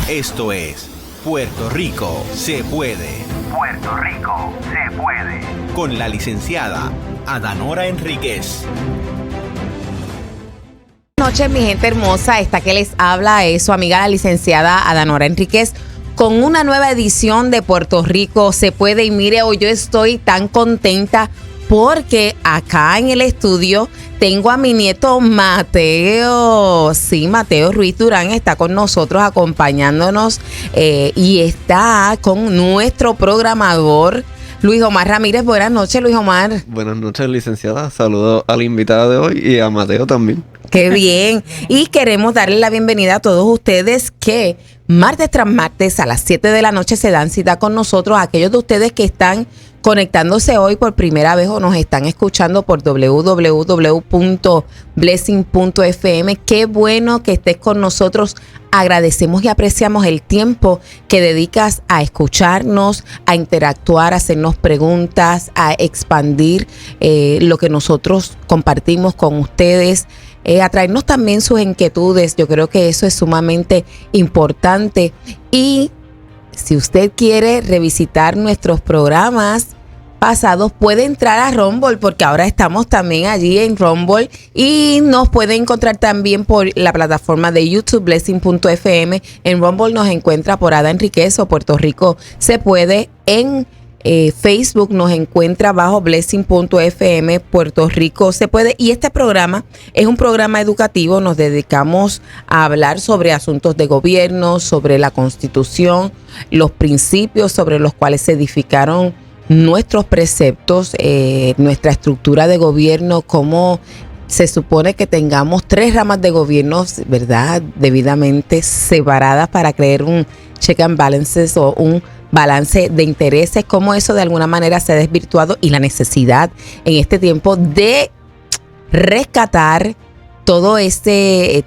Esto es Puerto Rico se puede. Puerto Rico se puede. Con la licenciada Adanora Enríquez. Buenas noches, mi gente hermosa. Esta que les habla es su amiga la licenciada Adanora Enríquez con una nueva edición de Puerto Rico se puede. Y mire, hoy yo estoy tan contenta porque acá en el estudio tengo a mi nieto Mateo. Sí, Mateo Ruiz Durán está con nosotros acompañándonos y está con nuestro programador Luis Omar Ramírez. Buenas noches, Luis Omar. Buenas noches, licenciada. Saludos a la invitada de hoy y a Mateo también. ¡Qué bien! Y queremos darle la bienvenida a todos ustedes que martes tras martes a las 7 de la noche se dan cita con nosotros. Aquellos de ustedes que están conectándose hoy por primera vez o nos están escuchando por www.blessing.fm. Qué bueno que estés con nosotros. Agradecemos y apreciamos el tiempo que dedicas a escucharnos, a interactuar, a hacernos preguntas, a expandir lo que nosotros compartimos con ustedes, a traernos también sus inquietudes. Yo creo que eso es sumamente importante. Y si usted quiere revisitar nuestros programas pasados, puede entrar a Rumble, porque ahora estamos también allí en Rumble y nos puede encontrar también por la plataforma de YouTube, blessing.fm. En Rumble nos encuentra por Ada Enríquez o Puerto Rico se puede. En Facebook nos encuentra bajo blessing.fm, Puerto Rico se puede. Y este programa es un programa educativo. Nos dedicamos a hablar sobre asuntos de gobierno, sobre la Constitución, los principios sobre los cuales se edificaron nuestros preceptos, nuestra estructura de gobierno, cómo se supone que tengamos 3 ramas de gobierno, ¿verdad?, debidamente separadas para crear un check and balances o un balance de intereses, cómo eso de alguna manera se ha desvirtuado y la necesidad en este tiempo de rescatar todo ese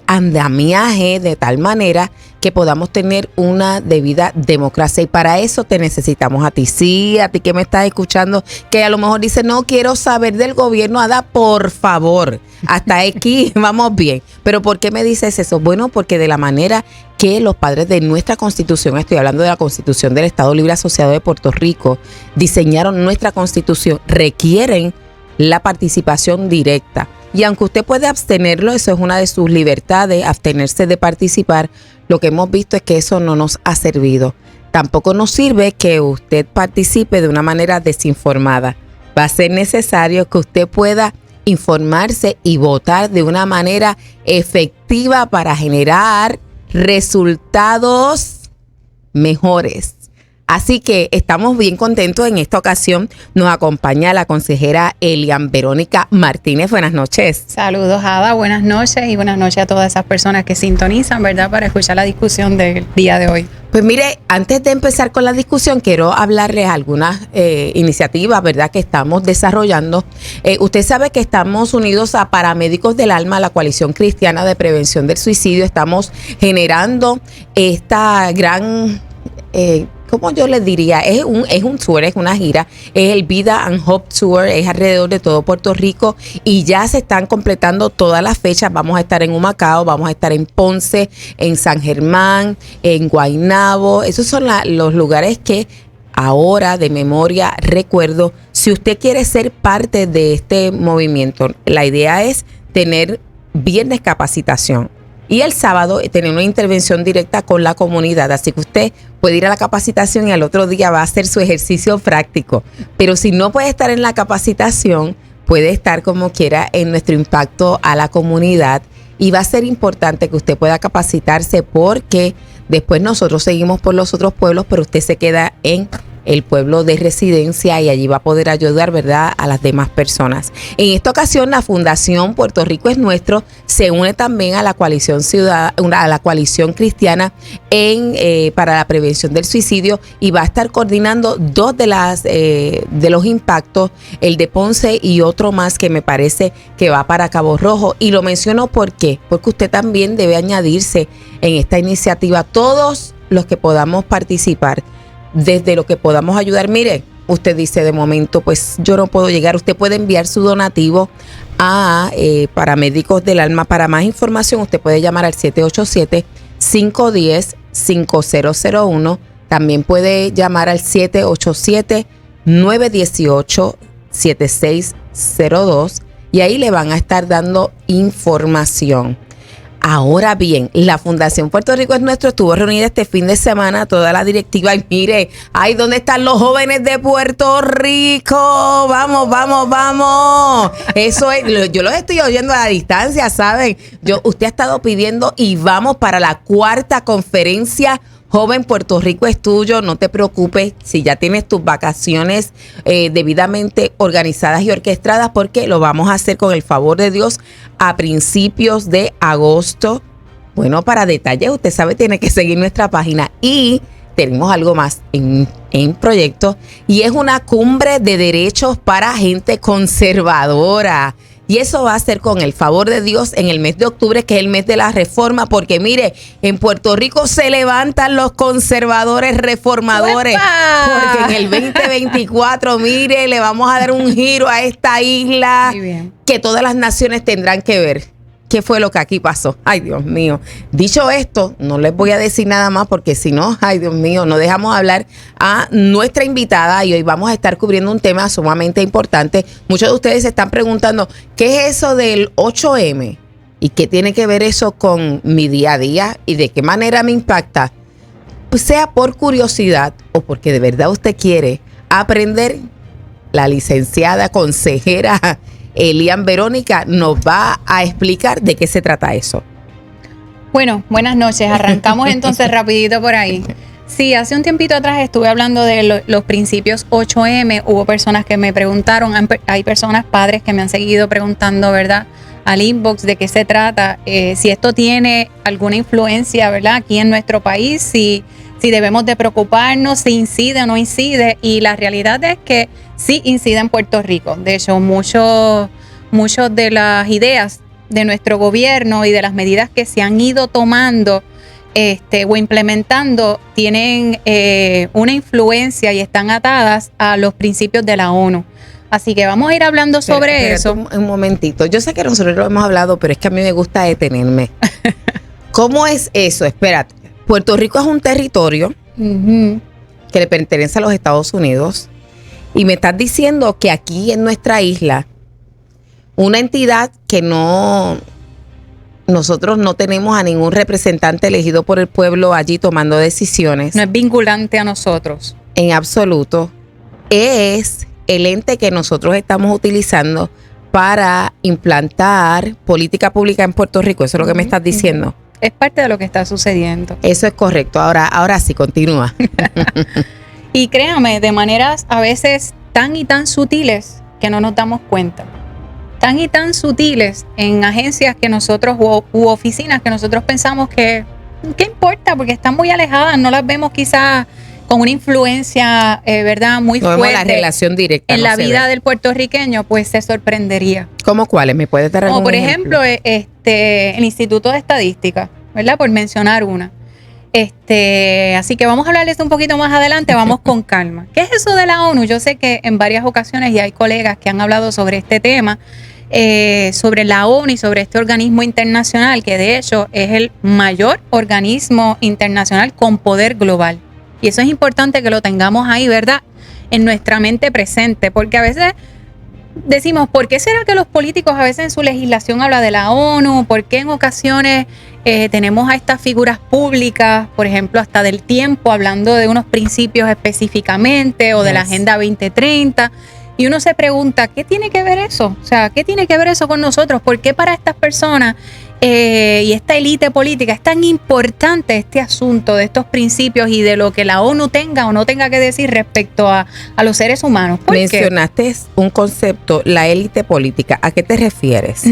andamiaje de tal manera que podamos tener una debida democracia. Y para eso te necesitamos a ti. Sí, a ti que me estás escuchando, que a lo mejor dice, no quiero saber del gobierno, Ada, por favor. Hasta aquí vamos bien. Pero ¿por qué me dices eso? Bueno, porque de la manera que los padres de nuestra Constitución, estoy hablando de la Constitución del Estado Libre Asociado de Puerto Rico, diseñaron nuestra Constitución, requieren la participación directa. Y aunque usted puede abstenerlo, eso es una de sus libertades, abstenerse de participar, lo que hemos visto es que eso no nos ha servido. Tampoco nos sirve que usted participe de una manera desinformada. Va a ser necesario que usted pueda informarse y votar de una manera efectiva para generar resultados mejores. Así que estamos bien contentos. En esta ocasión nos acompaña la consejera Elian Verónica Martínez. Buenas noches. Saludos, Ada. Buenas noches y buenas noches a todas esas personas que sintonizan, ¿verdad?, para escuchar la discusión del día de hoy. Pues mire, antes de empezar con la discusión, quiero hablarles algunas iniciativas, ¿verdad?, que estamos desarrollando. Usted sabe que estamos unidos a Paramédicos del Alma, la Coalición Cristiana de Prevención del Suicidio. Estamos generando esta gran ¿cómo yo les diría? Es un tour, es una gira, es el Vida and Hope Tour, es alrededor de todo Puerto Rico y ya se están completando todas las fechas. Vamos a estar en Humacao, vamos a estar en Ponce, en San Germán, en Guaynabo. Esos son los lugares que ahora de memoria recuerdo. Si usted quiere ser parte de este movimiento, la idea es tener viernes capacitación y el sábado tener una intervención directa con la comunidad. Así que usted puede ir a la capacitación y al otro día va a hacer su ejercicio práctico. Pero si no puede estar en la capacitación, puede estar como quiera en nuestro impacto a la comunidad. Y va a ser importante que usted pueda capacitarse porque después nosotros seguimos por los otros pueblos, pero usted se queda en el pueblo de residencia y allí va a poder ayudar, ¿verdad?, a las demás personas. En esta ocasión, la Fundación Puerto Rico es Nuestro se une también a la coalición a la coalición cristiana para la prevención del suicidio y va a estar coordinando 2 de los impactos, el de Ponce y otro más que me parece que va para Cabo Rojo. Y lo menciono ¿por qué? Porque usted también debe añadirse en esta iniciativa. Todos los que podamos participar, desde lo que podamos ayudar. Mire, usted dice de momento, pues yo no puedo llegar. Usted puede enviar su donativo a Paramédicos del Alma. Para más información, usted puede llamar al 787-510 5001. También puede llamar al 787-918-7602 y ahí le van a estar dando información. Ahora bien, la Fundación Puerto Rico es Nuestro estuvo reunida este fin de semana, toda la directiva, y mire, ay, ¿dónde están los jóvenes de Puerto Rico? Vamos, vamos, vamos. Eso es, yo los estoy oyendo a la distancia, ¿saben? Usted ha estado pidiendo y vamos para la 4ª conferencia Joven Puerto Rico es tuyo, no te preocupes si ya tienes tus vacaciones debidamente organizadas y orquestadas, porque lo vamos a hacer con el favor de Dios a principios de agosto. Bueno, para detalles, usted sabe, tiene que seguir nuestra página. Y tenemos algo más en proyecto, y es una cumbre de derechos para gente conservadora. Y eso va a ser con el favor de Dios en el mes de octubre, que es el mes de la reforma, porque mire, en Puerto Rico se levantan los conservadores reformadores. ¡Uepa! Porque en el 2024, mire, le vamos a dar un giro a esta isla que todas las naciones tendrán que ver. ¿Qué fue lo que aquí pasó? Ay, Dios mío. Dicho esto, no les voy a decir nada más porque si no, ay, Dios mío, no dejamos hablar a nuestra invitada y hoy vamos a estar cubriendo un tema sumamente importante. Muchos de ustedes se están preguntando, ¿qué es eso del 8M? ¿Y qué tiene que ver eso con mi día a día? ¿Y de qué manera me impacta? Pues sea por curiosidad o porque de verdad usted quiere aprender, la licenciada consejera Elian Verónica nos va a explicar de qué se trata eso. Bueno, buenas noches. Arrancamos entonces rapidito por ahí. Sí, hace un tiempito atrás estuve hablando de los principios 8M. Hubo personas que me preguntaron, hay personas, padres que me han seguido preguntando, ¿verdad?, al inbox de qué se trata, si esto tiene alguna influencia, ¿verdad?, aquí en nuestro país, si debemos de preocuparnos, si incide o no incide. Y la realidad es que sí incide en Puerto Rico. De hecho, muchos de las ideas de nuestro gobierno y de las medidas que se han ido tomando o implementando tienen una influencia y están atadas a los principios de la ONU. Así que vamos a ir hablando sobre eso. Un momentito. Yo sé que nosotros lo hemos hablado, pero es que a mí me gusta detenerme. ¿Cómo es eso? Espérate. Puerto Rico es un territorio que le pertenece a los Estados Unidos. Y me estás diciendo que aquí en nuestra isla, una entidad que nosotros no tenemos a ningún representante elegido por el pueblo allí tomando decisiones. No es vinculante a nosotros. En absoluto. Es el ente que nosotros estamos utilizando para implantar política pública en Puerto Rico. Eso es lo que me estás diciendo. Es parte de lo que está sucediendo. Eso es correcto. Ahora sí, continúa. Y créame, de maneras a veces tan y tan sutiles que no nos damos cuenta. Tan y tan sutiles en agencias que nosotros u oficinas que nosotros pensamos que ¿qué importa? Porque están muy alejadas, no las vemos quizás con una influencia, ¿verdad?, muy no fuerte. Vemos la relación directa en la vida del puertorriqueño, pues se sorprendería. ¿Cómo cuáles? ¿Me puedes dar algún ejemplo? Como por ejemplo, el Instituto de Estadística, ¿verdad?, por mencionar una. Así que vamos a hablar de esto un poquito más adelante, vamos con calma. ¿Qué es eso de la ONU? Yo sé que en varias ocasiones ya hay colegas que han hablado sobre este tema, sobre la ONU y sobre este organismo internacional, que de hecho es el mayor organismo internacional con poder global. Y eso es importante que lo tengamos ahí, ¿verdad?, en nuestra mente presente, porque a veces decimos, ¿por qué será que los políticos a veces en su legislación habla de la ONU? ¿Por qué en ocasiones tenemos a estas figuras públicas, por ejemplo, hasta del tiempo, hablando de unos principios específicamente o de la Agenda 2030? Y uno se pregunta, ¿qué tiene que ver eso? O sea, ¿qué tiene que ver eso con nosotros? ¿Por qué para estas personas y esta élite política es tan importante este asunto de estos principios y de lo que la ONU tenga o no tenga que decir respecto a los seres humanos? Mencionaste un concepto, la élite política. ¿A qué te refieres?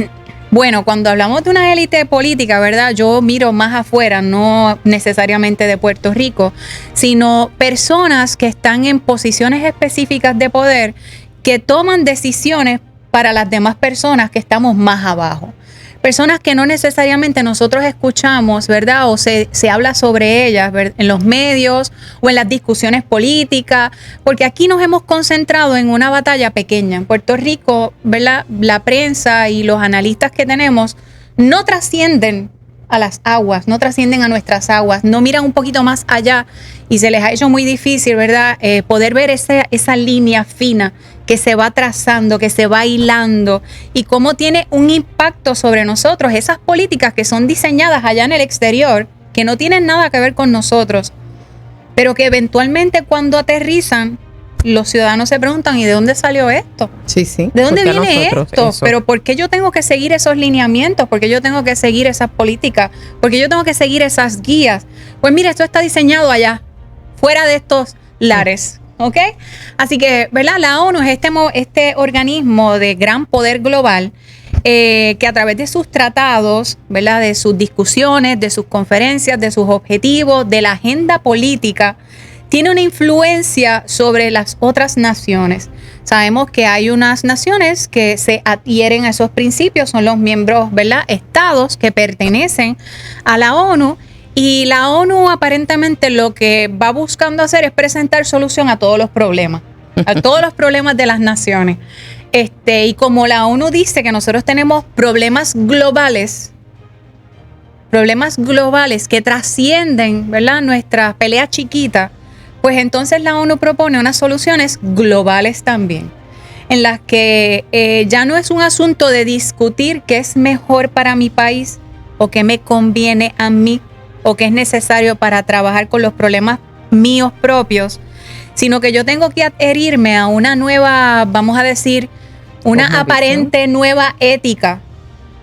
Bueno, cuando hablamos de una élite política, ¿verdad?, yo miro más afuera, no necesariamente de Puerto Rico, sino personas que están en posiciones específicas de poder que toman decisiones para las demás personas que estamos más abajo. Personas que no necesariamente nosotros escuchamos, ¿verdad?, o se habla sobre ellas, ¿verdad?, en los medios o en las discusiones políticas, porque aquí nos hemos concentrado en una batalla pequeña. En Puerto Rico, ¿verdad?, la prensa y los analistas que tenemos no trascienden a las aguas, no trascienden a nuestras aguas, no miran un poquito más allá y se les ha hecho muy difícil, ¿verdad? Poder ver esa línea fina que se va trazando, que se va hilando y cómo tiene un impacto sobre nosotros, esas políticas que son diseñadas allá en el exterior, que no tienen nada que ver con nosotros, pero que eventualmente cuando aterrizan, los ciudadanos se preguntan, ¿y de dónde salió esto? Sí, sí. ¿De dónde ¿Por qué viene nosotros esto? eso? Pero ¿por qué yo tengo que seguir esos lineamientos? ¿Por qué yo tengo que seguir esas políticas? ¿Por qué yo tengo que seguir esas guías? Pues mira, esto está diseñado allá, fuera de estos lares, ¿ok? Así que, ¿verdad? La ONU es este organismo de gran poder global que a través de sus tratados, ¿verdad? De sus discusiones, de sus conferencias, de sus objetivos, de la agenda política, tiene una influencia sobre las otras naciones. Sabemos que hay unas naciones que se adhieren a esos principios, son los miembros, ¿verdad? Estados que pertenecen a la ONU, y la ONU aparentemente lo que va buscando hacer es presentar solución a todos los problemas de las naciones. Y como la ONU dice que nosotros tenemos problemas globales que trascienden, ¿verdad?, nuestras peleas chiquitas, pues entonces la ONU propone unas soluciones globales también, en las que ya no es un asunto de discutir qué es mejor para mi país o qué me conviene a mí o qué es necesario para trabajar con los problemas míos propios, sino que yo tengo que adherirme a una nueva, vamos a decir, una aparente nueva ética,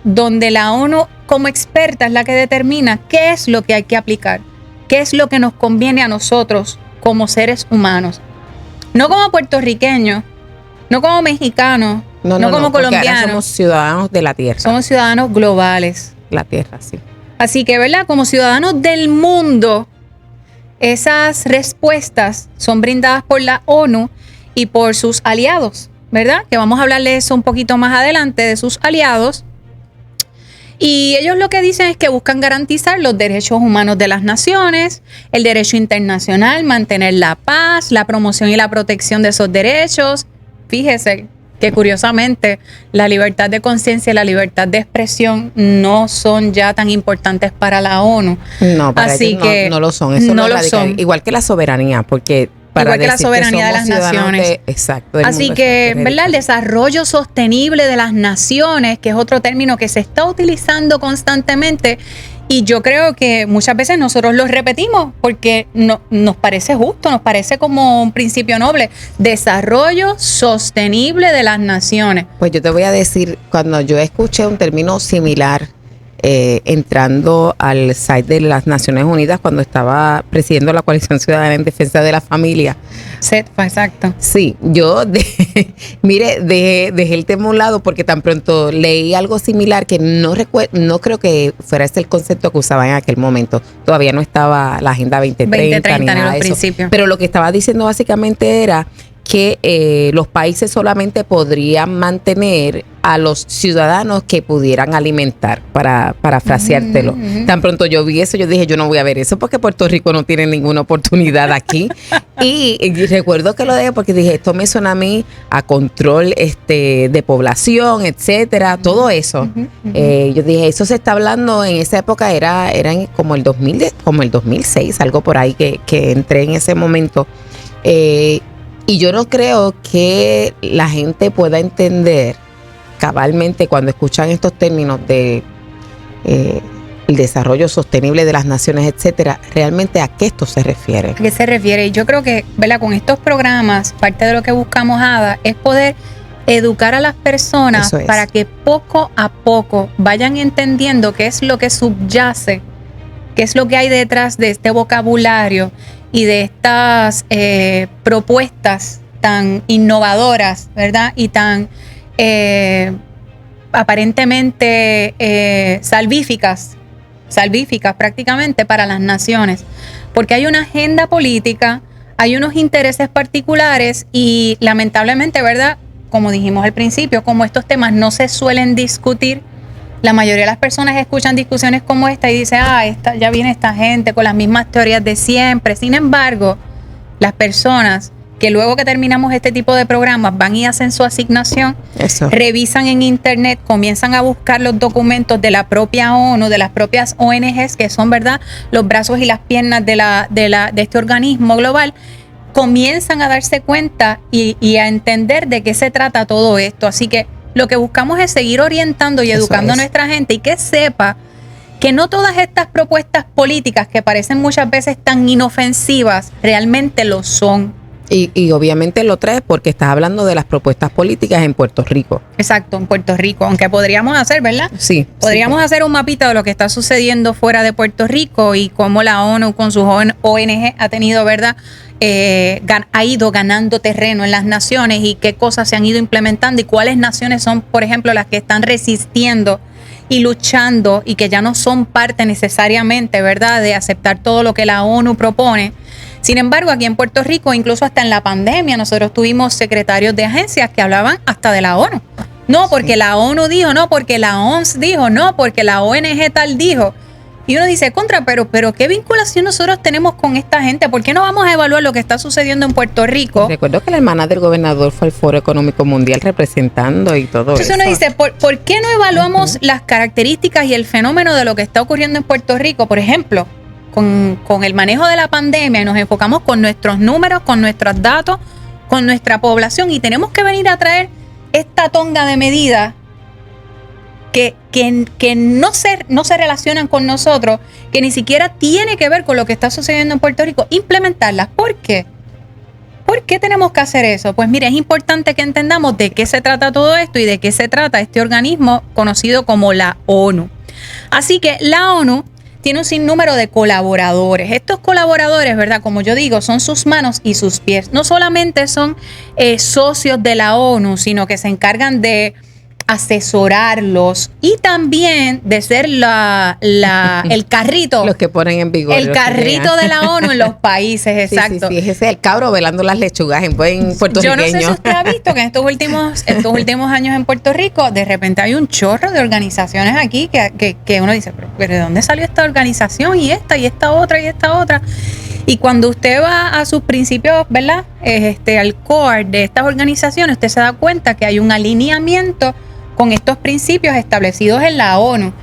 donde la ONU como experta es la que determina qué es lo que hay que aplicar, qué es lo que nos conviene a nosotros como seres humanos, no como puertorriqueños, no como mexicanos, no como colombianos. Ahora somos ciudadanos de la tierra. Somos ciudadanos globales. La tierra, sí. Así que, ¿verdad? Como ciudadanos del mundo, esas respuestas son brindadas por la ONU y por sus aliados, ¿verdad? Que vamos a hablar de eso un poquito más adelante, de sus aliados. Y ellos lo que dicen es que buscan garantizar los derechos humanos de las naciones, el derecho internacional, mantener la paz, la promoción y la protección de esos derechos. Fíjese que curiosamente la libertad de conciencia y la libertad de expresión no son ya tan importantes para la ONU. No, para Así ellos que no lo son. Eso no lo lo son. Igual que la soberanía, porque para igual que la decir soberanía de somos las ciudadanos naciones. Exacto. del Así mundo, que, eso es ¿verdad? El ridículo. desarrollo sostenible de las naciones, que es otro término que se está utilizando constantemente, y yo creo que muchas veces nosotros lo repetimos porque nos parece justo, nos parece como un principio noble. Desarrollo sostenible de las naciones. Pues yo te voy a decir, cuando yo escuché un término similar entrando al site de las Naciones Unidas, cuando estaba presidiendo la Coalición Ciudadana en Defensa de la Familia. Exacto. Sí, yo dejé el tema a un lado porque tan pronto leí algo similar que no creo que fuera ese el concepto que usaban en aquel momento. Todavía no estaba la Agenda 2030 ni nada de eso. Principios. Pero lo que estaba diciendo básicamente era que los países solamente podrían mantener a los ciudadanos que pudieran alimentar, para fraseártelo. Tan pronto yo vi eso, yo dije, yo no voy a ver eso porque Puerto Rico no tiene ninguna oportunidad aquí. y recuerdo que lo dejé porque dije, esto me suena a mí a control de población, etcétera, todo eso. Yo dije, eso se está hablando en esa época, era como el 2006, algo por ahí que entré en ese momento. Y yo no creo que la gente pueda entender cabalmente cuando escuchan estos términos de el desarrollo sostenible de las naciones, etcétera, realmente a qué esto se refiere. ¿A qué se refiere? Y yo creo que, ¿verdad? Con estos programas, parte de lo que buscamos, Ada, es poder educar a las personas para que poco a poco vayan entendiendo qué es lo que subyace, qué es lo que hay detrás de este vocabulario y de estas propuestas tan innovadoras, ¿verdad? Y tan aparentemente salvíficas prácticamente para las naciones. Porque hay una agenda política, hay unos intereses particulares y lamentablemente, ¿verdad? Como dijimos al principio, como estos temas no se suelen discutir, la mayoría de las personas escuchan discusiones como esta y dicen, ya viene esta gente con las mismas teorías de siempre. Sin embargo, las personas que luego que terminamos este tipo de programas van y hacen su asignación, Eso. revisan en internet, comienzan a buscar los documentos de la propia ONU, de las propias ONGs, que son, ¿verdad?, los brazos y las piernas de este organismo global, comienzan a darse cuenta y a entender de qué se trata todo esto. Así que lo que buscamos es seguir orientando y educando a nuestra gente y que sepa que no todas estas propuestas políticas que parecen muchas veces tan inofensivas realmente lo son. Y obviamente lo traes porque estás hablando de las propuestas políticas en Puerto Rico. Exacto, en Puerto Rico, aunque podríamos hacer, ¿verdad? Sí. Podríamos hacer un mapita de lo que está sucediendo fuera de Puerto Rico y cómo la ONU con sus ONG ha tenido, ¿verdad?, ha ido ganando terreno en las naciones y qué cosas se han ido implementando y cuáles naciones son, por ejemplo, las que están resistiendo y luchando y que ya no son parte necesariamente, ¿verdad?, de aceptar todo lo que la ONU propone. Sin embargo, aquí en Puerto Rico, incluso hasta en la pandemia, nosotros tuvimos secretarios de agencias que hablaban hasta de la ONU. No porque la ONU dijo, no porque la OMS dijo, no porque la ONG tal dijo. Y uno dice, pero ¿qué vinculación nosotros tenemos con esta gente? ¿Por qué no vamos a evaluar lo que está sucediendo en Puerto Rico? Recuerdo que la hermana del gobernador fue al Foro Económico Mundial representando y todo Entonces eso. uno dice, ¿por qué no evaluamos las características y el fenómeno de lo que está ocurriendo en Puerto Rico? Por ejemplo, con el manejo de la pandemia y nos enfocamos con nuestros números, con nuestros datos, con nuestra población y tenemos que venir a traer esta tonga de medidas que no se relacionan con nosotros, que ni siquiera tiene que ver con lo que está sucediendo en Puerto Rico, implementarlas. ¿Por qué? ¿Por qué tenemos que hacer eso? Pues mire, es importante que entendamos de qué se trata todo esto y de qué se trata este organismo conocido como la ONU. Así que la ONU tiene un sinnúmero de colaboradores. Estos colaboradores, ¿verdad?, como yo digo, son sus manos y sus pies. No solamente son socios de la ONU, sino que se encargan de asesorarlos y también de ser el carrito. Los que ponen en vigor. El carrito de la ONU en los países, exacto. Sí, ese es el cabro velando las lechugas en buen puertorriqueño. Yo no sé si usted ha visto que en estos últimos años en Puerto Rico, de repente hay un chorro de organizaciones aquí que uno dice, pero ¿de dónde salió esta organización? Y esta otra, y esta otra. Y cuando usted va a sus principios, ¿verdad?, al core de estas organizaciones, usted se da cuenta que hay un alineamiento con estos principios establecidos en la ONU.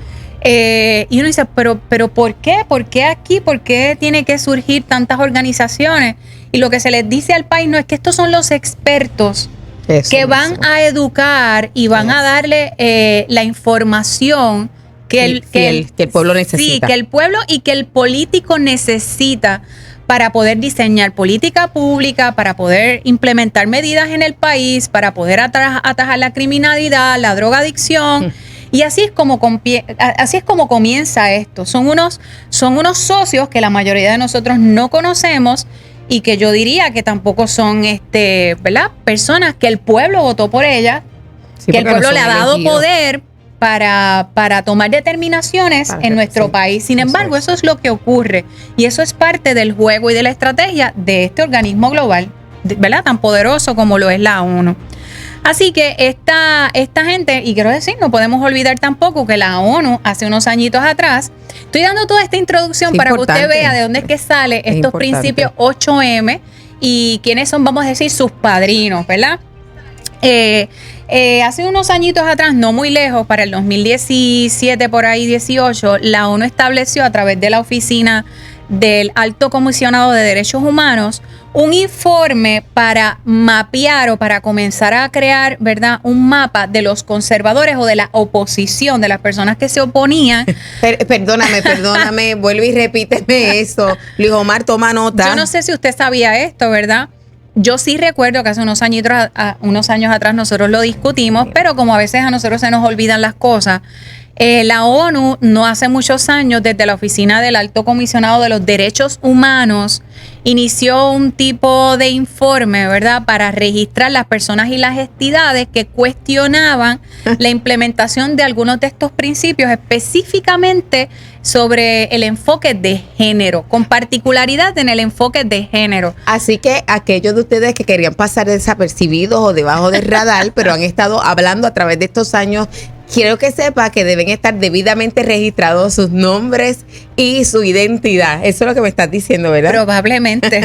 Y uno dice, pero ¿por qué? ¿Por qué aquí? ¿Por qué tiene que surgir tantas organizaciones? Y lo que se les dice al país no es que estos son los expertos que van a educar y van a darle la información que el pueblo necesita. Sí, que el pueblo y que el político necesita para poder diseñar política pública, para poder implementar medidas en el país, para poder atajar la criminalidad, la drogadicción. Y así es como comienza esto. Son unos socios que la mayoría de nosotros no conocemos y que yo diría que tampoco son ¿verdad?, personas que el pueblo votó por ellas, que el pueblo le ha dado poder para tomar determinaciones en nuestro país. Sin embargo, eso es lo que ocurre y eso es parte del juego y de la estrategia de este organismo global, ¿verdad?, tan poderoso como lo es la ONU. Así que esta gente, y quiero decir, no podemos olvidar tampoco que la ONU hace unos añitos atrás, estoy dando toda esta introducción para que usted vea de dónde es que salen estos principios 8M y quiénes son, vamos a decir, sus padrinos, ¿verdad? Hace unos añitos atrás, no muy lejos, para el 2017, por ahí 18, la ONU estableció a través de la Oficina del Alto Comisionado de Derechos Humanos un informe para mapear o para comenzar a crear, ¿verdad?, un mapa de los conservadores o de la oposición, de las personas que se oponían. Perdóname, vuelve y repíteme eso. Luis Omar, toma nota. Yo no sé si usted sabía esto, ¿verdad? Yo sí recuerdo que hace unos años atrás nosotros lo discutimos, pero como a veces a nosotros se nos olvidan las cosas, la ONU no hace muchos años, desde la Oficina del Alto Comisionado de los Derechos Humanos, inició un tipo de informe, ¿verdad?, para registrar las personas y las entidades que cuestionaban la implementación de algunos de estos principios, específicamente sobre el enfoque de género, con particularidad en el enfoque de género. Así que aquellos de ustedes que querían pasar desapercibidos o debajo del radar, pero han estado hablando a través de estos años quiero que sepa que deben estar debidamente registrados sus nombres y su identidad. Eso es lo que me estás diciendo, ¿verdad?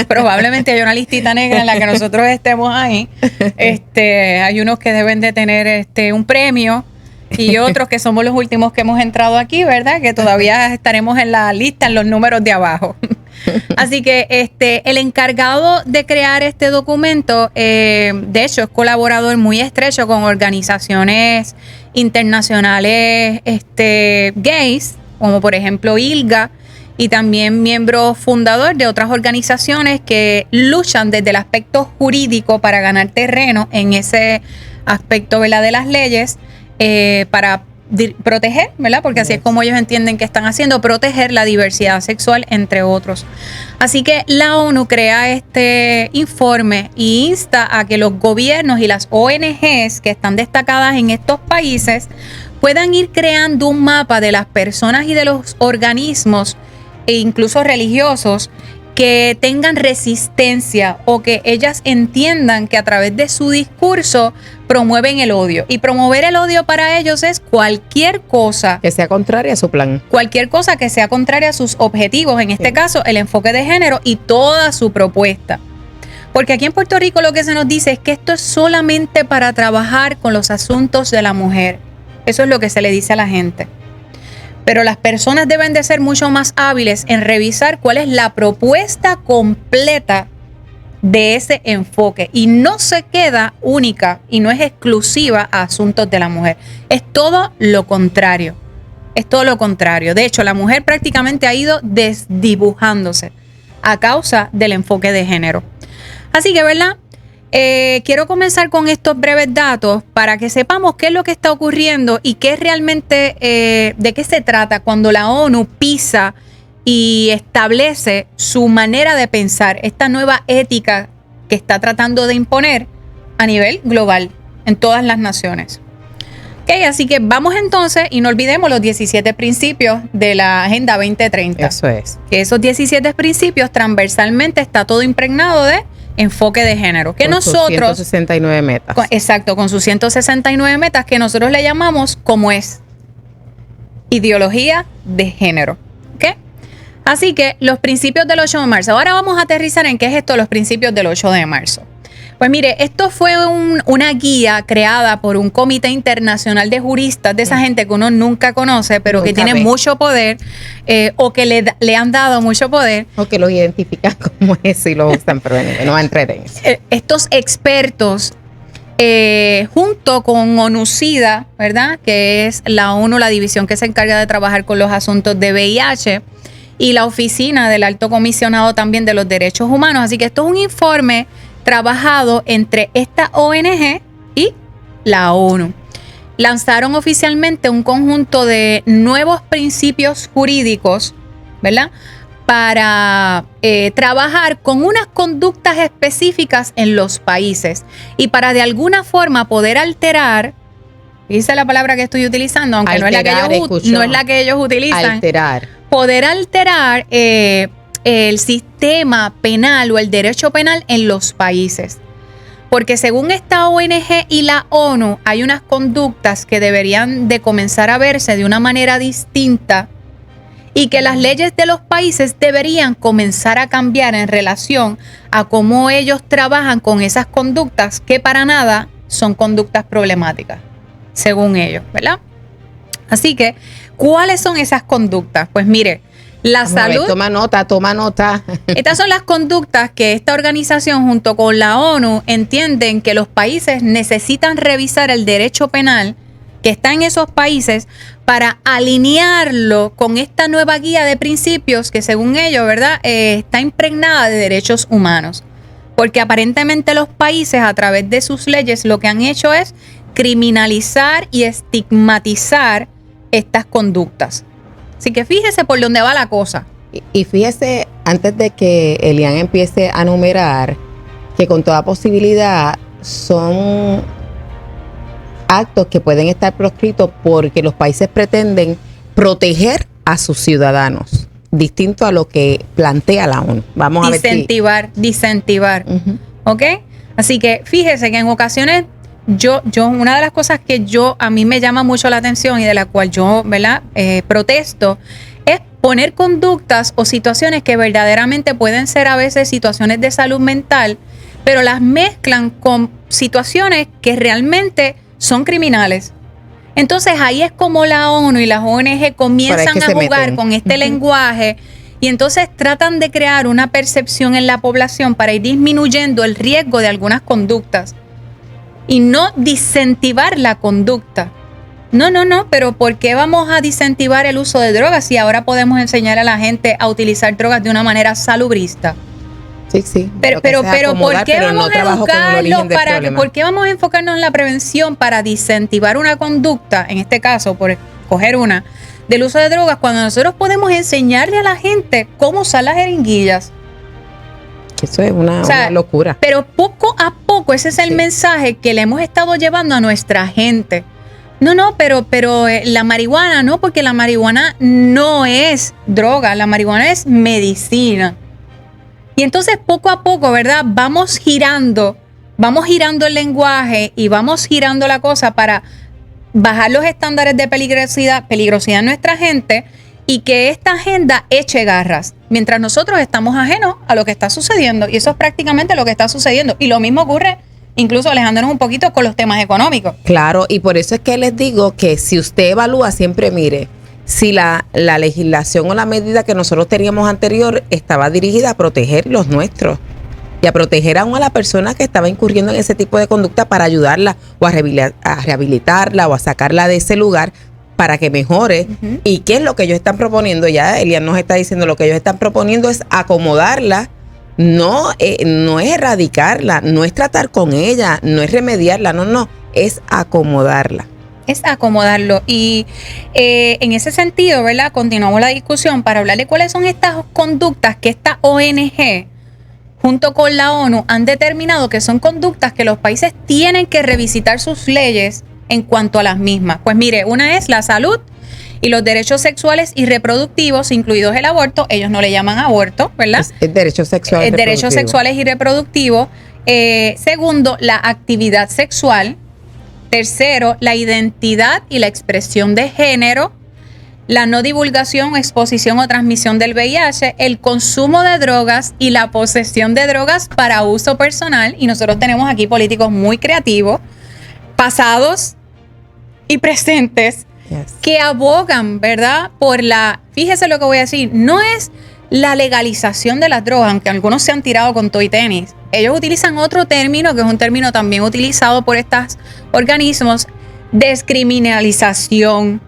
Probablemente hay una listita negra en la que nosotros estemos ahí. Hay unos que deben de tener un premio y otros que somos los últimos que hemos entrado aquí, ¿verdad? Que todavía estaremos en la lista, en los números de abajo. Así que el encargado de crear este documento, de hecho, es colaborador muy estrecho con organizaciones internacionales gays, como por ejemplo ILGA, y también miembro fundador de otras organizaciones que luchan desde el aspecto jurídico para ganar terreno en ese aspecto, ¿verdad?, de las leyes, para proteger, ¿verdad? Porque así es como ellos entienden que están haciendo, proteger la diversidad sexual, entre otros. Así que la ONU crea este informe y insta a que los gobiernos y las ONGs que están destacadas en estos países puedan ir creando un mapa de las personas y de los organismos, e incluso religiosos, que tengan resistencia o que ellas entiendan que a través de su discurso promueven el odio. Y promover el odio para ellos es cualquier cosa que sea contraria a su plan. Cualquier cosa que sea contraria a sus objetivos, en este caso el enfoque de género y toda su propuesta. Porque aquí en Puerto Rico lo que se nos dice es que esto es solamente para trabajar con los asuntos de la mujer. Eso es lo que se le dice a la gente. Pero las personas deben de ser mucho más hábiles en revisar cuál es la propuesta completa de ese enfoque. Y no se queda única y no es exclusiva a asuntos de la mujer. Es todo lo contrario. Es todo lo contrario. De hecho, la mujer prácticamente ha ido desdibujándose a causa del enfoque de género. Así que, ¿verdad? Quiero comenzar con estos breves datos para que sepamos qué es lo que está ocurriendo y qué realmente, de qué se trata cuando la ONU pisa y establece su manera de pensar, esta nueva ética que está tratando de imponer a nivel global en todas las naciones. Okay, así que vamos entonces y no olvidemos los 17 principios de la Agenda 2030. Eso es. Que esos 17 principios transversalmente está todo impregnado de enfoque de género. Que con nosotros... sus 169 metas. Exacto, con sus 169 metas que nosotros le llamamos como es ideología de género. ¿Ok? Así que los principios del 8 de marzo. Ahora vamos a aterrizar en qué es esto, los principios del 8 de marzo. Pues mire, esto fue una guía creada por un comité internacional de juristas, de esa gente que uno nunca conoce, pero que tiene mucho poder, o que le han dado mucho poder. O que lo identifican como eso y lo usan, pero no va a entrar en eso. Estos expertos, junto con ONUCIDA, ¿verdad?, que es la ONU, la división que se encarga de trabajar con los asuntos de VIH, y la oficina del Alto Comisionado también de los Derechos Humanos. Así que esto es un informe trabajado entre esta ONG y la ONU. Lanzaron oficialmente un conjunto de nuevos principios jurídicos, ¿verdad?, para trabajar con unas conductas específicas en los países y para de alguna forma poder alterar, dice la palabra que estoy utilizando, aunque alterar, no es la que ellos utilizan, alterar. Poder alterar el sistema penal o el derecho penal en los países. Porque según esta ONG y la ONU, hay unas conductas que deberían de comenzar a verse de una manera distinta y que las leyes de los países deberían comenzar a cambiar en relación a cómo ellos trabajan con esas conductas que para nada son conductas problemáticas, según ellos, ¿verdad? Así que, ¿cuáles son esas conductas? Pues mire, la salud. Toma nota. Estas son las conductas que esta organización junto con la ONU entienden que los países necesitan revisar el derecho penal que está en esos países para alinearlo con esta nueva guía de principios que según ellos, ¿verdad?, está impregnada de derechos humanos. Porque aparentemente los países a través de sus leyes lo que han hecho es criminalizar y estigmatizar estas conductas. Así que fíjese por dónde va la cosa. Y fíjese, antes de que Elian empiece a numerar, que con toda posibilidad son actos que pueden estar proscritos porque los países pretenden proteger a sus ciudadanos, distinto a lo que plantea la ONU. Vamos a ver. Disincentivar. Uh-huh. ¿Ok? Así que fíjese que en ocasiones una de las cosas que a mí me llama mucho la atención y de la cual yo, ¿verdad? Protesto, es poner conductas o situaciones que verdaderamente pueden ser a veces situaciones de salud mental, pero las mezclan con situaciones que realmente son criminales. Entonces ahí es como la ONU y las ONG comienzan a jugar con este lenguaje y entonces tratan de crear una percepción en la población para ir disminuyendo el riesgo de algunas conductas y no disincentivar la conducta. No, pero ¿por qué vamos a disincentivar el uso de drogas si ahora podemos enseñar a la gente a utilizar drogas de una manera salubrista? Sí. Pero ¿por qué vamos a educarlos ¿por qué vamos a enfocarnos en la prevención para disincentivar una conducta, en este caso, por escoger una, del uso de drogas, cuando nosotros podemos enseñarle a la gente cómo usar las jeringuillas? Eso es una locura. Pero poco a poco ese es el mensaje que le hemos estado llevando a nuestra gente. Pero la marihuana no, porque la marihuana no es droga, la marihuana es medicina. Y entonces poco a poco, ¿verdad? Vamos girando el lenguaje y vamos girando la cosa para bajar los estándares de peligrosidad en nuestra gente y que esta agenda eche garras, mientras nosotros estamos ajenos a lo que está sucediendo. Y eso es prácticamente lo que está sucediendo. Y lo mismo ocurre, incluso alejándonos un poquito con los temas económicos. Claro, y por eso es que les digo que si usted evalúa, siempre mire si la legislación o la medida que nosotros teníamos anterior estaba dirigida a proteger los nuestros y a proteger aún a la persona que estaba incurriendo en ese tipo de conducta para ayudarla o a rehabilitarla o a sacarla de ese lugar para que mejore. Uh-huh. ¿Y qué es lo que ellos están proponiendo? Ya Elian nos está diciendo, lo que ellos están proponiendo es acomodarla. No es erradicarla, no es tratar con ella, no es remediarla, no, es acomodarla. Es acomodarlo. Y en ese sentido, ¿verdad? Continuamos la discusión para hablar de cuáles son estas conductas que esta ONG, junto con la ONU, han determinado que son conductas que los países tienen que revisitar sus leyes en cuanto a las mismas. Pues mire, una es la salud y los derechos sexuales y reproductivos, incluidos el aborto. Ellos no le llaman aborto, ¿verdad? Es derechos sexuales. Derechos sexuales y reproductivos. Segundo, la actividad sexual. Tercero, la identidad y la expresión de género. La no divulgación, exposición o transmisión del VIH. El consumo de drogas y la posesión de drogas para uso personal. Y nosotros tenemos aquí políticos muy creativos, pasados y presentes, que abogan, ¿verdad? Fíjese lo que voy a decir, no es la legalización de las drogas, aunque algunos se han tirado con todo y tenis. Ellos utilizan otro término, que es un término también utilizado por estos organismos, descriminalización.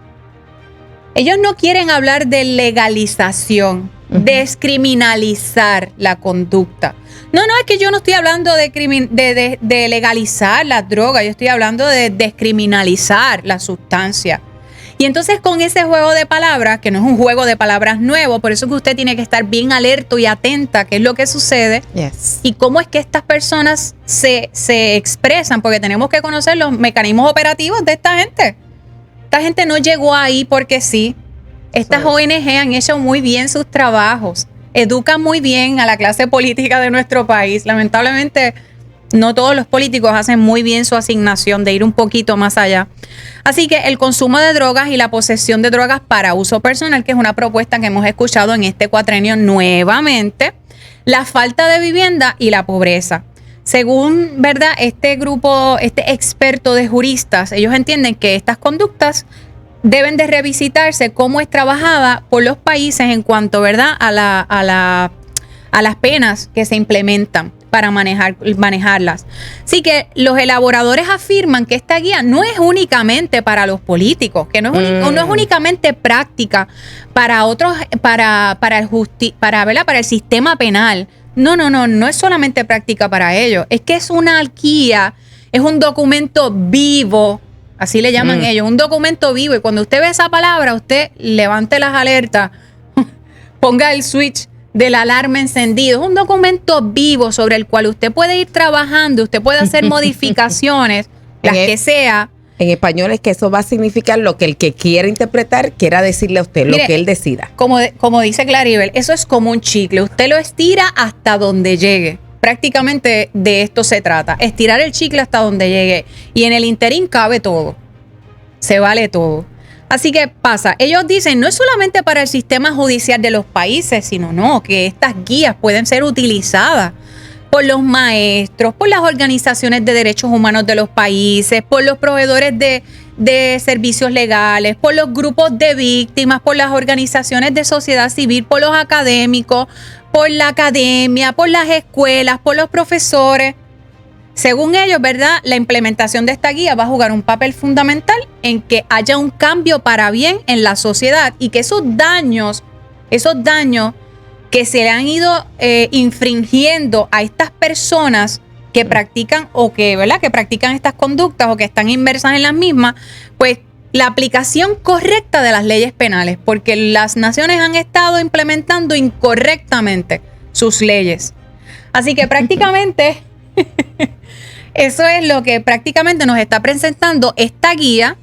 Ellos no quieren hablar de legalización, descriminalizar la conducta. No, es que yo no estoy hablando de legalizar las drogas, yo estoy hablando de descriminalizar la sustancia. Y entonces con ese juego de palabras, que no es un juego de palabras nuevo, por eso que usted tiene que estar bien alerto y atenta a qué es lo que sucede y cómo es que estas personas se expresan, porque tenemos que conocer los mecanismos operativos de esta gente. Esta gente no llegó ahí porque sí. Estas ONG han hecho muy bien sus trabajos, educan muy bien a la clase política de nuestro país. Lamentablemente, no todos los políticos hacen muy bien su asignación de ir un poquito más allá. Así que el consumo de drogas y la posesión de drogas para uso personal, que es una propuesta que hemos escuchado en este cuatrenio nuevamente, la falta de vivienda y la pobreza. Según, ¿verdad?, este grupo, este experto de juristas, ellos entienden que estas conductas deben de revisitarse cómo es trabajada por los países en cuanto, ¿verdad?, a las penas que se implementan para manejarlas. Así que los elaboradores afirman que esta guía no es únicamente para los políticos, que no es únicamente práctica para otros, para el sistema penal. No es solamente práctica para ellos. Es que es una guía, es un documento vivo, así le llaman ellos, un documento vivo. Y cuando usted ve esa palabra, usted levante las alertas, ponga el switch de la alarma encendido. Es un documento vivo sobre el cual usted puede ir trabajando, usted puede hacer modificaciones, las que sea. En español es que eso va a significar lo que el que quiera interpretar quiera decirle a usted, mire, lo que él decida. Como dice Claribel, eso es como un chicle. Usted lo estira hasta donde llegue. prácticamente de esto se trata, estirar el chicle hasta donde llegue. Y en el interín cabe todo, se vale todo. Así que pasa, ellos dicen, no es solamente para el sistema judicial de los países, sino que estas guías pueden ser utilizadas por los maestros, por las organizaciones de derechos humanos de los países, por los proveedores de servicios legales, por los grupos de víctimas, por las organizaciones de sociedad civil, por los académicos, por la academia, por las escuelas, por los profesores. Según ellos, ¿verdad? La implementación de esta guía va a jugar un papel fundamental en que haya un cambio para bien en la sociedad y que esos daños que se le han ido infringiendo a estas personas que practican que practican estas conductas o que están inmersas en las mismas, pues la aplicación correcta de las leyes penales, porque las naciones han estado implementando incorrectamente sus leyes. Así que prácticamente eso es lo que prácticamente nos está presentando esta guía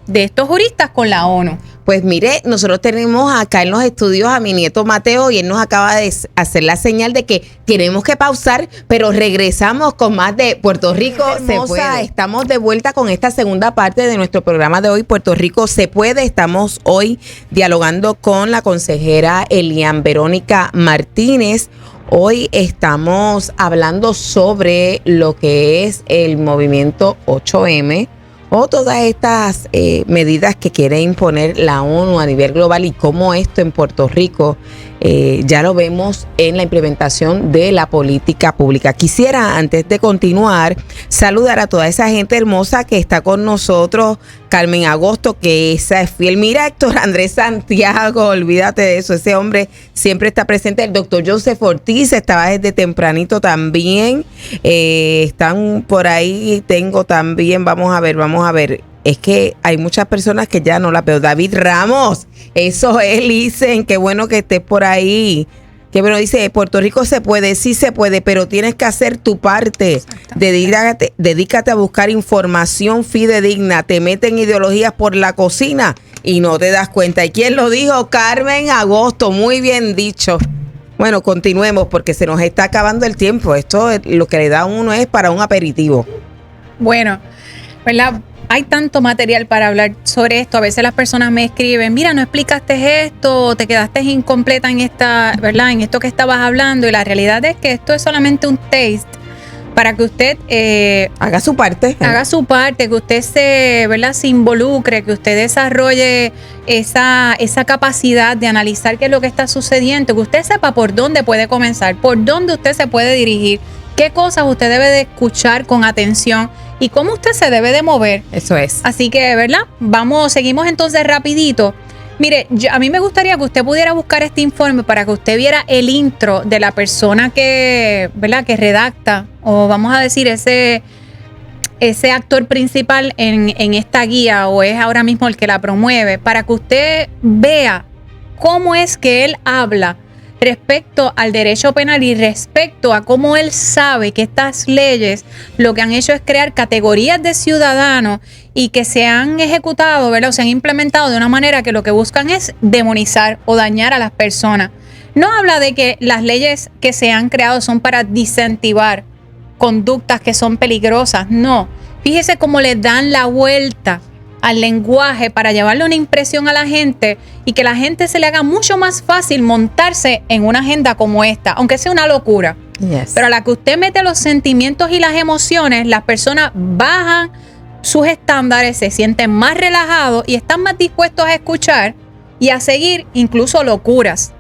de estos juristas con la ONU. Pues mire, nosotros tenemos acá en los estudios a mi nieto Mateo y él nos acaba de hacer la señal de que tenemos que pausar, pero regresamos con más de Puerto Rico se puede. Estamos de vuelta con esta segunda parte de nuestro programa de hoy, Puerto Rico se puede. Estamos hoy dialogando con la consejera Elian Verónica Martínez. Hoy estamos hablando sobre lo que es el movimiento 8M o todas estas medidas que quiere imponer la ONU a nivel global y cómo esto en Puerto Rico ya lo vemos en la implementación de la política pública. Quisiera, antes de continuar, saludar a toda esa gente hermosa que está con nosotros. Carmen Agosto, que esa es fiel. Mira, Héctor Andrés Santiago, olvídate de eso, ese hombre siempre está presente. El doctor Joseph Ortiz estaba desde tempranito también. Están por ahí, tengo también, vamos a ver. Es que hay muchas personas que ya no la veo. David Ramos, eso es, Licen, qué bueno que estés por ahí. Qué bueno, dice, Puerto Rico se puede, sí se puede, pero tienes que hacer tu parte. Dedícate a buscar información fidedigna. Te meten ideologías por la cocina y no te das cuenta. ¿Y quién lo dijo? Carmen Agosto, muy bien dicho. Bueno, continuemos porque se nos está acabando el tiempo. Esto lo que le da a uno es para un aperitivo. Bueno, ¿verdad? Hay tanto material para hablar sobre esto. A veces las personas me escriben, mira, no explicaste esto, te quedaste incompleta en esta, ¿verdad? En esto que estabas hablando. Y la realidad es que esto es solamente un taste para que usted haga su parte. Haga su parte, que usted se involucre, que usted desarrolle esa capacidad de analizar qué es lo que está sucediendo, que usted sepa por dónde puede comenzar, por dónde usted se puede dirigir, qué cosas usted debe de escuchar con atención y cómo usted se debe de mover. Eso es. Así que, ¿verdad? Seguimos entonces rapidito. Mire, a mí me gustaría que usted pudiera buscar este informe para que usted viera el intro de la persona que, ¿verdad?, que redacta, o vamos a decir ese actor principal en esta guía, o es ahora mismo el que la promueve, para que usted vea cómo es que él habla respecto al derecho penal y respecto a cómo él sabe que estas leyes lo que han hecho es crear categorías de ciudadanos y que se han ejecutado, ¿verdad?, o se han implementado de una manera que lo que buscan es demonizar o dañar a las personas. No habla de que las leyes que se han creado son para disincentivar conductas que son peligrosas, no. Fíjese cómo le dan la vuelta al lenguaje para llevarle una impresión a la gente y que la gente se le haga mucho más fácil montarse en una agenda como esta, aunque sea una locura. Yes. Pero a la que usted mete los sentimientos y las emociones, las personas bajan sus estándares, se sienten más relajados y están más dispuestos a escuchar y a seguir incluso locuras.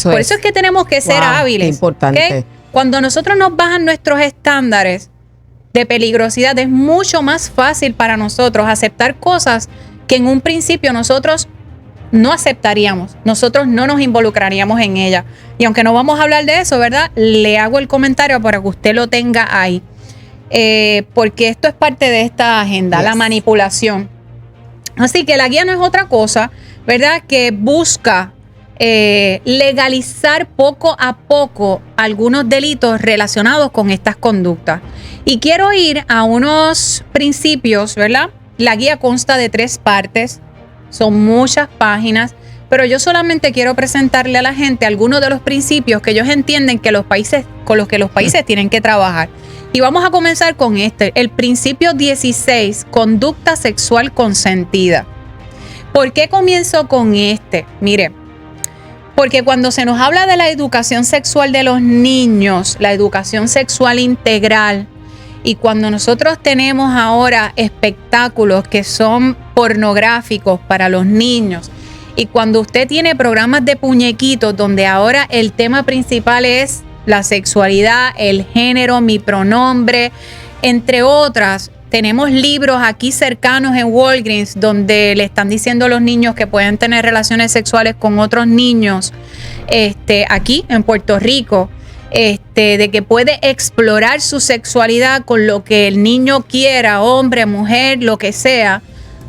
Por eso es que tenemos que ser hábiles. Qué importante. ¿Okay? Cuando nosotros nos bajan nuestros estándares de peligrosidad, es mucho más fácil para nosotros aceptar cosas que en un principio nosotros no aceptaríamos, nosotros no nos involucraríamos en ella. Y aunque no vamos a hablar de eso, ¿verdad?, le hago el comentario para que usted lo tenga ahí, porque esto es parte de esta agenda, la manipulación. Así que la guía no es otra cosa, ¿verdad?, que busca legalizar poco a poco algunos delitos relacionados con estas conductas. Y quiero ir a unos principios, ¿verdad? La guía consta de 3 partes, son muchas páginas, pero yo solamente quiero presentarle a la gente algunos de los principios que ellos entienden que con los que los países tienen que trabajar. Y vamos a comenzar con el principio 16, conducta sexual consentida. ¿Por qué comienzo con este? Mire, porque cuando se nos habla de la educación sexual de los niños, la educación sexual integral, y cuando nosotros tenemos ahora espectáculos que son pornográficos para los niños, y cuando usted tiene programas de puñequitos donde ahora el tema principal es la sexualidad, el género, mi pronombre, entre otras, tenemos libros aquí cercanos en Walgreens donde le están diciendo a los niños que pueden tener relaciones sexuales con otros niños, aquí en Puerto Rico, de que puede explorar su sexualidad con lo que el niño quiera, hombre, mujer, lo que sea,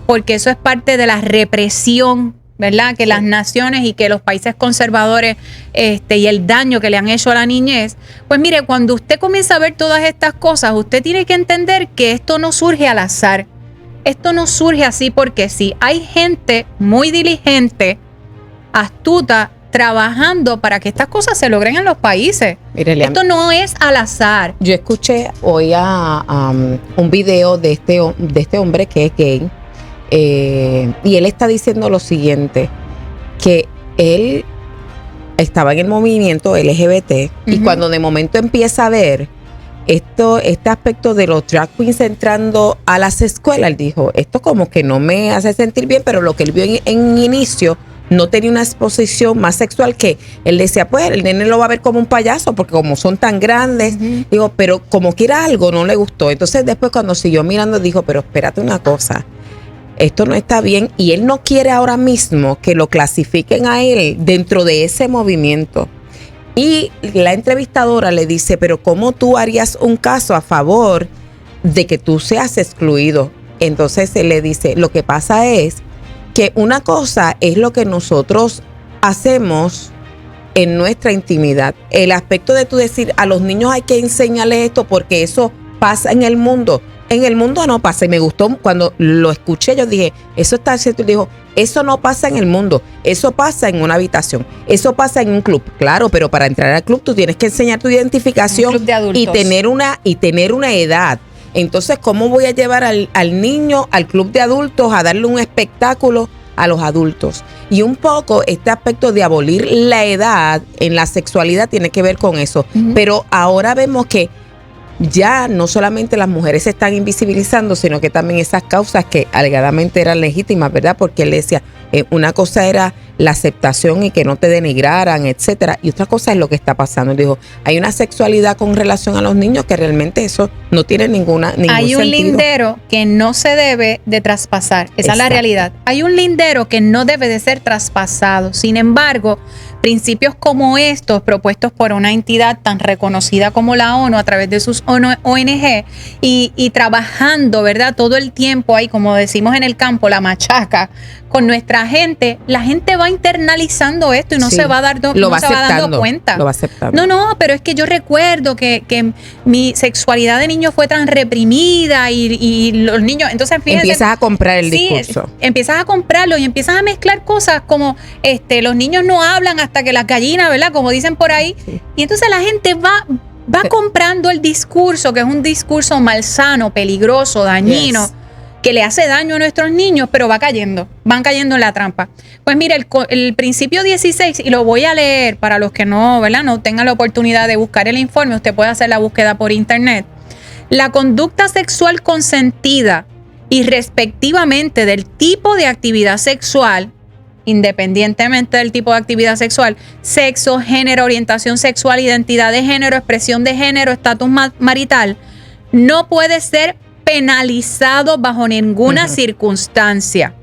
porque eso es parte de la represión, ¿verdad? Que las naciones y que los países conservadores y el daño que le han hecho a la niñez. Pues mire, cuando usted comienza a ver todas estas cosas, usted tiene que entender que esto no surge al azar. Esto no surge así porque sí. Hay gente muy diligente, astuta, trabajando para que estas cosas se logren en los países. Mire, esto no es al azar. Yo escuché hoy un video de este hombre que es gay. Y él está diciendo lo siguiente, que él estaba en el movimiento LGBT y cuando de momento empieza a ver este aspecto de los drag queens entrando a las escuelas, él dijo, esto como que no me hace sentir bien, pero lo que él vio en inicio no tenía una exposición más sexual, que él decía, pues el nene lo va a ver como un payaso porque como son tan grandes, digo, pero como quiera algo no le gustó. Entonces después cuando siguió mirando dijo, pero espérate una cosa, esto no está bien, y él no quiere ahora mismo que lo clasifiquen a él dentro de ese movimiento. Y la entrevistadora le dice, pero ¿cómo tú harías un caso a favor de que tú seas excluido? Entonces él le dice, lo que pasa es que una cosa es lo que nosotros hacemos en nuestra intimidad. El aspecto de tú decir, a los niños hay que enseñarles esto porque eso pasa en el mundo. En el mundo no pasa, y me gustó cuando lo escuché, yo dije, eso está cierto, y dijo, eso no pasa en el mundo, eso pasa en una habitación, eso pasa en un club, claro, pero para entrar al club tú tienes que enseñar tu identificación y tener una edad. Entonces, ¿cómo voy a llevar al niño al club de adultos a darle un espectáculo a los adultos? Y un poco este aspecto de abolir la edad en la sexualidad tiene que ver con eso, pero ahora vemos que ya no solamente las mujeres se están invisibilizando, sino que también esas causas que alegadamente eran legítimas, ¿verdad? Porque él decía, una cosa era la aceptación y que no te denigraran, etcétera, y otra cosa es lo que está pasando. Él dijo, hay una sexualidad con relación a los niños que realmente eso no tiene ningún hay un sentido. lindero que no se debe de traspasar, esa Exacto. es la realidad. Hay un lindero que no debe de ser traspasado. Sin embargo, principios como estos propuestos por una entidad tan reconocida como la ONU a través de sus ONG y trabajando, ¿verdad? Todo el tiempo ahí, como decimos en el campo, la machaca con nuestra gente, la gente va internalizando esto y no se va a dar dando cuenta. Lo va aceptando. No, pero es que yo recuerdo que mi sexualidad de niño fue tan reprimida y los niños, entonces fíjense, empiezas a comprar el discurso. Empiezas a comprarlo y empiezas a mezclar cosas como los niños no hablan hasta que las gallinas, ¿verdad? Como dicen por ahí. Sí. Y entonces la gente va comprando el discurso, que es un discurso malsano, peligroso, dañino. Yes. Que le hace daño a nuestros niños, pero van cayendo en la trampa. Pues mira, el principio 16, y lo voy a leer para los que no, ¿verdad? No tengan la oportunidad de buscar el informe, usted puede hacer la búsqueda por internet. La conducta sexual consentida y respectivamente del tipo de actividad sexual, independientemente del tipo de actividad sexual, sexo, género, orientación sexual, identidad de género, expresión de género, estatus marital, no puede ser penalizado bajo ninguna circunstancia.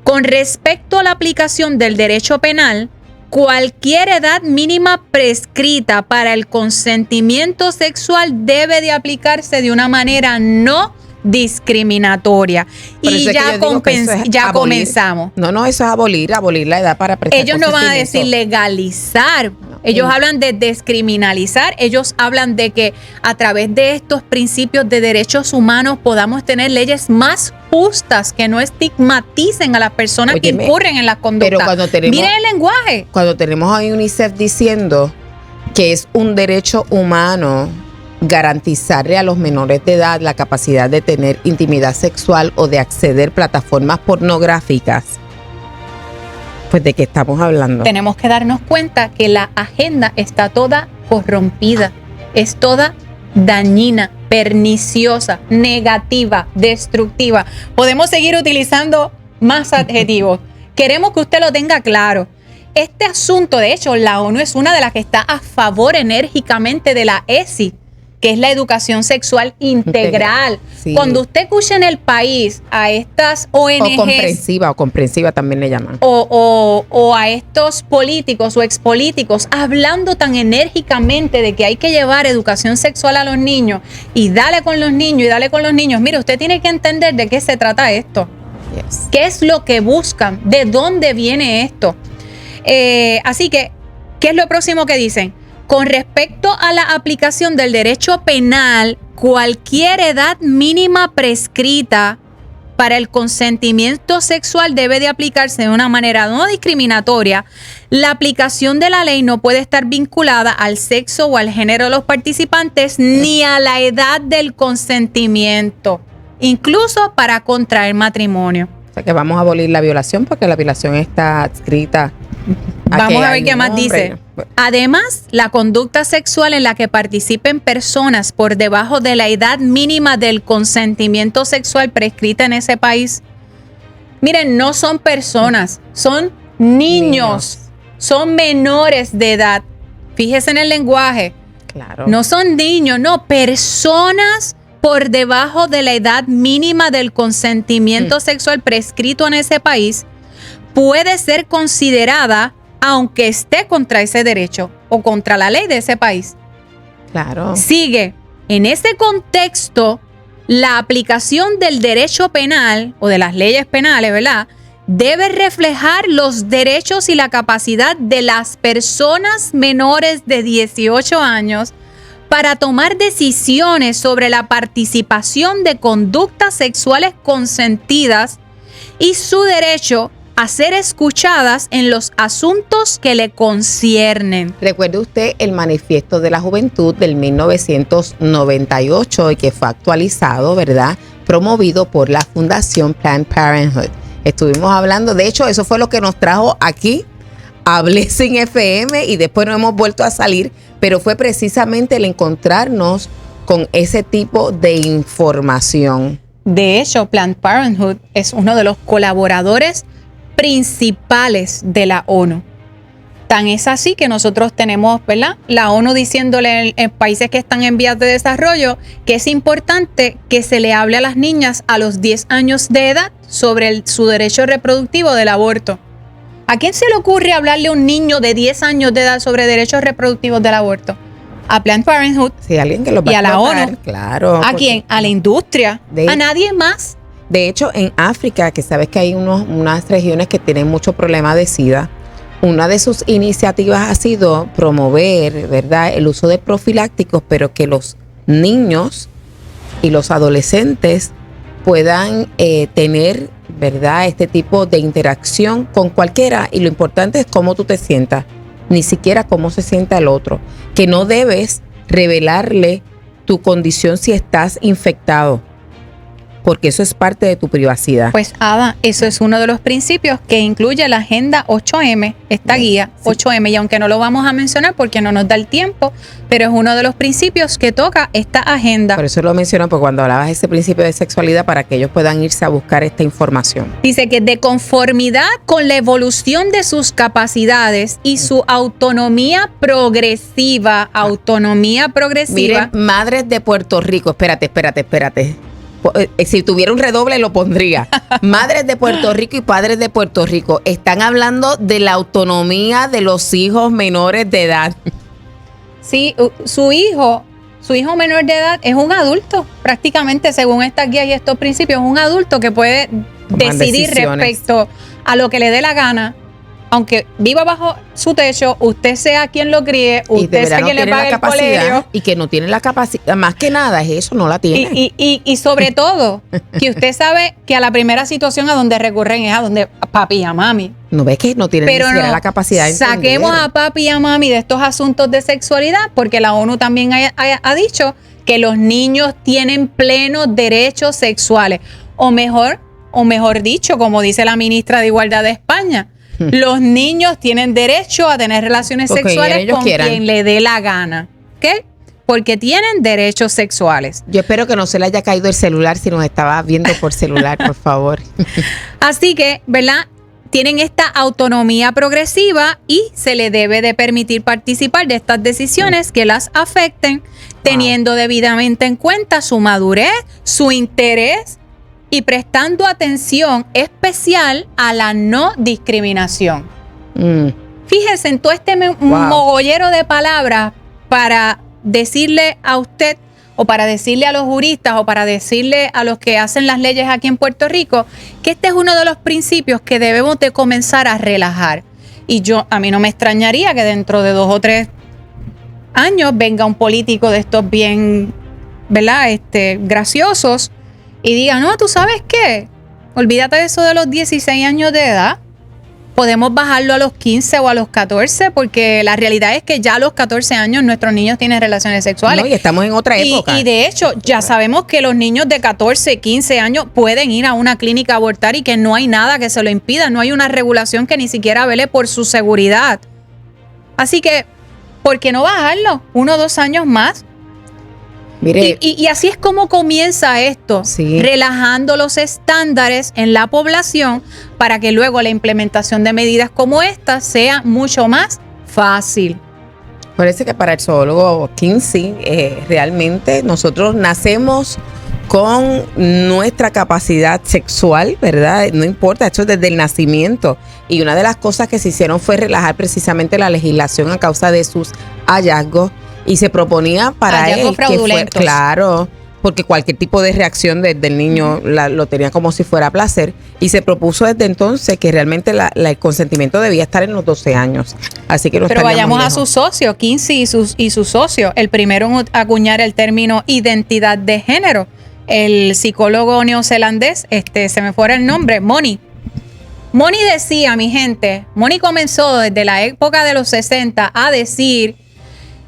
Con respecto a la aplicación del derecho penal, cualquier edad mínima prescrita para el consentimiento sexual debe de aplicarse de una manera no discriminatoria. Y ya comenzamos. No, eso es abolir la edad para prestar. Ellos no van a decir legalizar Ellos hablan de descriminalizar, ellos hablan de que a través de estos principios de derechos humanos podamos tener leyes más justas que no estigmaticen a las personas que incurren en las conductas. Pero cuando tenemos, miren el lenguaje. Cuando tenemos a UNICEF diciendo que es un derecho humano garantizarle a los menores de edad la capacidad de tener intimidad sexual o de acceder a plataformas pornográficas, pues ¿de qué estamos hablando? Tenemos que darnos cuenta que la agenda está toda corrompida, es toda dañina, perniciosa, negativa, destructiva. Podemos seguir utilizando más adjetivos. Queremos que usted lo tenga claro. Este asunto, de hecho, la ONU es una de las que está a favor enérgicamente de la ESI, que es la educación sexual integral. Sí. Cuando usted escucha en el país a estas ONGs... O comprensiva también le llaman. O a estos políticos o expolíticos hablando tan enérgicamente de que hay que llevar educación sexual a los niños y dale con los niños y dale con los niños. Mire, usted tiene que entender de qué se trata esto. Yes. ¿Qué es lo que buscan? ¿De dónde viene esto? Así que, ¿qué es lo próximo que dicen? Con respecto a la aplicación del derecho penal, cualquier edad mínima prescrita para el consentimiento sexual debe de aplicarse de una manera no discriminatoria. La aplicación de la ley no puede estar vinculada al sexo o al género de los participantes ni a la edad del consentimiento, incluso para contraer matrimonio. O sea que vamos a abolir la violación porque la violación está adscrita. Vamos a ver qué más dice. Además, la conducta sexual en la que participen personas por debajo de la edad mínima del consentimiento sexual prescrita en ese país. Miren, no son personas, son niños. Son menores de edad. Fíjese en el lenguaje. Claro. No son niños, no, personas por debajo de la edad mínima del consentimiento sexual prescrito en ese país puede ser considerada, aunque esté contra ese derecho o contra la ley de ese país. Claro. Sigue. En ese contexto, la aplicación del derecho penal o de las leyes penales, ¿verdad?, debe reflejar los derechos y la capacidad de las personas menores de 18 años para tomar decisiones sobre la participación de conductas sexuales consentidas y su derecho a ser escuchadas en los asuntos que le conciernen. Recuerde usted el Manifiesto de la Juventud del 1998 y que fue actualizado, ¿verdad?, promovido por la Fundación Planned Parenthood. Estuvimos hablando, de hecho, eso fue lo que nos trajo aquí a Blessing FM y después no hemos vuelto a salir, pero fue precisamente el encontrarnos con ese tipo de información. De hecho, Planned Parenthood es uno de los colaboradores principales de la ONU. Tan es así que nosotros tenemos, ¿verdad?, la ONU diciéndole en países que están en vías de desarrollo que es importante que se le hable a las niñas a los 10 años de edad sobre su derecho reproductivo del aborto. ¿A quién se le ocurre hablarle a un niño de 10 años de edad sobre derechos reproductivos del aborto? A Planned Parenthood, sí, alguien que lo va y a la ONU. Claro. ¿A quién? A la industria. A nadie más. De hecho, en África, que sabes que hay unas regiones que tienen mucho problema de SIDA, una de sus iniciativas ha sido promover, ¿verdad?, el uso de profilácticos, pero que los niños y los adolescentes puedan tener, ¿verdad?, este tipo de interacción con cualquiera. Y lo importante es cómo tú te sientas, ni siquiera cómo se sienta el otro. Que no debes revelarle tu condición si estás infectado, porque eso es parte de tu privacidad. Pues Ada, eso es uno de los principios que incluye la Agenda 8M, esta guía 8M, y aunque no lo vamos a mencionar porque no nos da el tiempo, pero es uno de los principios que toca esta agenda. Por eso lo menciono, porque cuando hablabas de ese principio de sexualidad, para que ellos puedan irse a buscar esta información. Dice que de conformidad con la evolución de sus capacidades y su autonomía progresiva, Miren, madres de Puerto Rico, espérate. Si tuviera un redoble lo pondría. Madres de Puerto Rico y padres de Puerto Rico están hablando de la autonomía de los hijos menores de edad. Sí, su hijo menor de edad es un adulto, prácticamente según estas guías y estos principios, es un adulto que puede decidir respecto a lo que le dé la gana aunque viva bajo su techo, usted sea quien lo críe, Y de usted verdad sea no quien le tiene la pague el capacidad colegio. y que no tiene la capacidad, más que nada es eso, no la tiene. Y sobre todo, que usted sabe que a la primera situación a donde recurren es a donde papi y a mami. No ves que no tiene ni Pero siquiera no, la capacidad de saquemos entender. a papi y a mami de estos asuntos de sexualidad, porque la ONU también ha dicho que los niños tienen plenos derechos sexuales. O mejor dicho, como dice la ministra de Igualdad de España, los niños tienen derecho a tener relaciones Con quien sexuales ellos con quieran. quien le dé la gana. ¿Ok? Porque tienen derechos sexuales. Yo espero que no se le haya caído el celular si nos estaba viendo por celular, por favor. Así que, ¿verdad? Tienen esta autonomía progresiva y se le debe de permitir participar de estas decisiones que las afecten, teniendo debidamente en cuenta su madurez, su interés y prestando atención especial a la no discriminación. Mm. Fíjese en todo este mogollero de palabras para decirle a usted o para decirle a los juristas o para decirle a los que hacen las leyes aquí en Puerto Rico que este es uno de los principios que debemos de comenzar a relajar. Y a mí no me extrañaría que dentro de 2 o 3 años venga un político de estos bien, ¿verdad? Graciosos y diga, no, ¿tú sabes qué? Olvídate de eso de los 16 años de edad. Podemos bajarlo a los 15 o a los 14, porque la realidad es que ya a los 14 años nuestros niños tienen relaciones sexuales. No, y estamos en otra época. Y de hecho, ya sabemos que los niños de 14, 15 años pueden ir a una clínica a abortar y que no hay nada que se lo impida. No hay una regulación que ni siquiera vele por su seguridad. Así que, ¿por qué no bajarlo? 1 o 2 años más. Mire, Y así es como comienza esto, Sí. relajando los estándares en la población para que luego la implementación de medidas como esta sea mucho más fácil. parece que para el zoólogo Kinsey, realmente nosotros nacemos con nuestra capacidad sexual, ¿verdad? No importa, esto es desde el nacimiento. Y una de las cosas que se hicieron fue relajar precisamente la legislación a causa de sus hallazgos. Y se proponía para Hallazgos él que fue, fraudulentos. claro, porque cualquier tipo de reacción del niño lo tenía como si fuera placer. Y se propuso desde entonces que realmente el consentimiento debía estar en los 12 años. Así que no Pero estaríamos vayamos a lejos. su socio, Kinsey y su socio. El primero en acuñar el término identidad de género, el psicólogo neozelandés, se me fuera el nombre, Moni. Moni decía, mi gente, Moni comenzó desde la época de los 60 a decir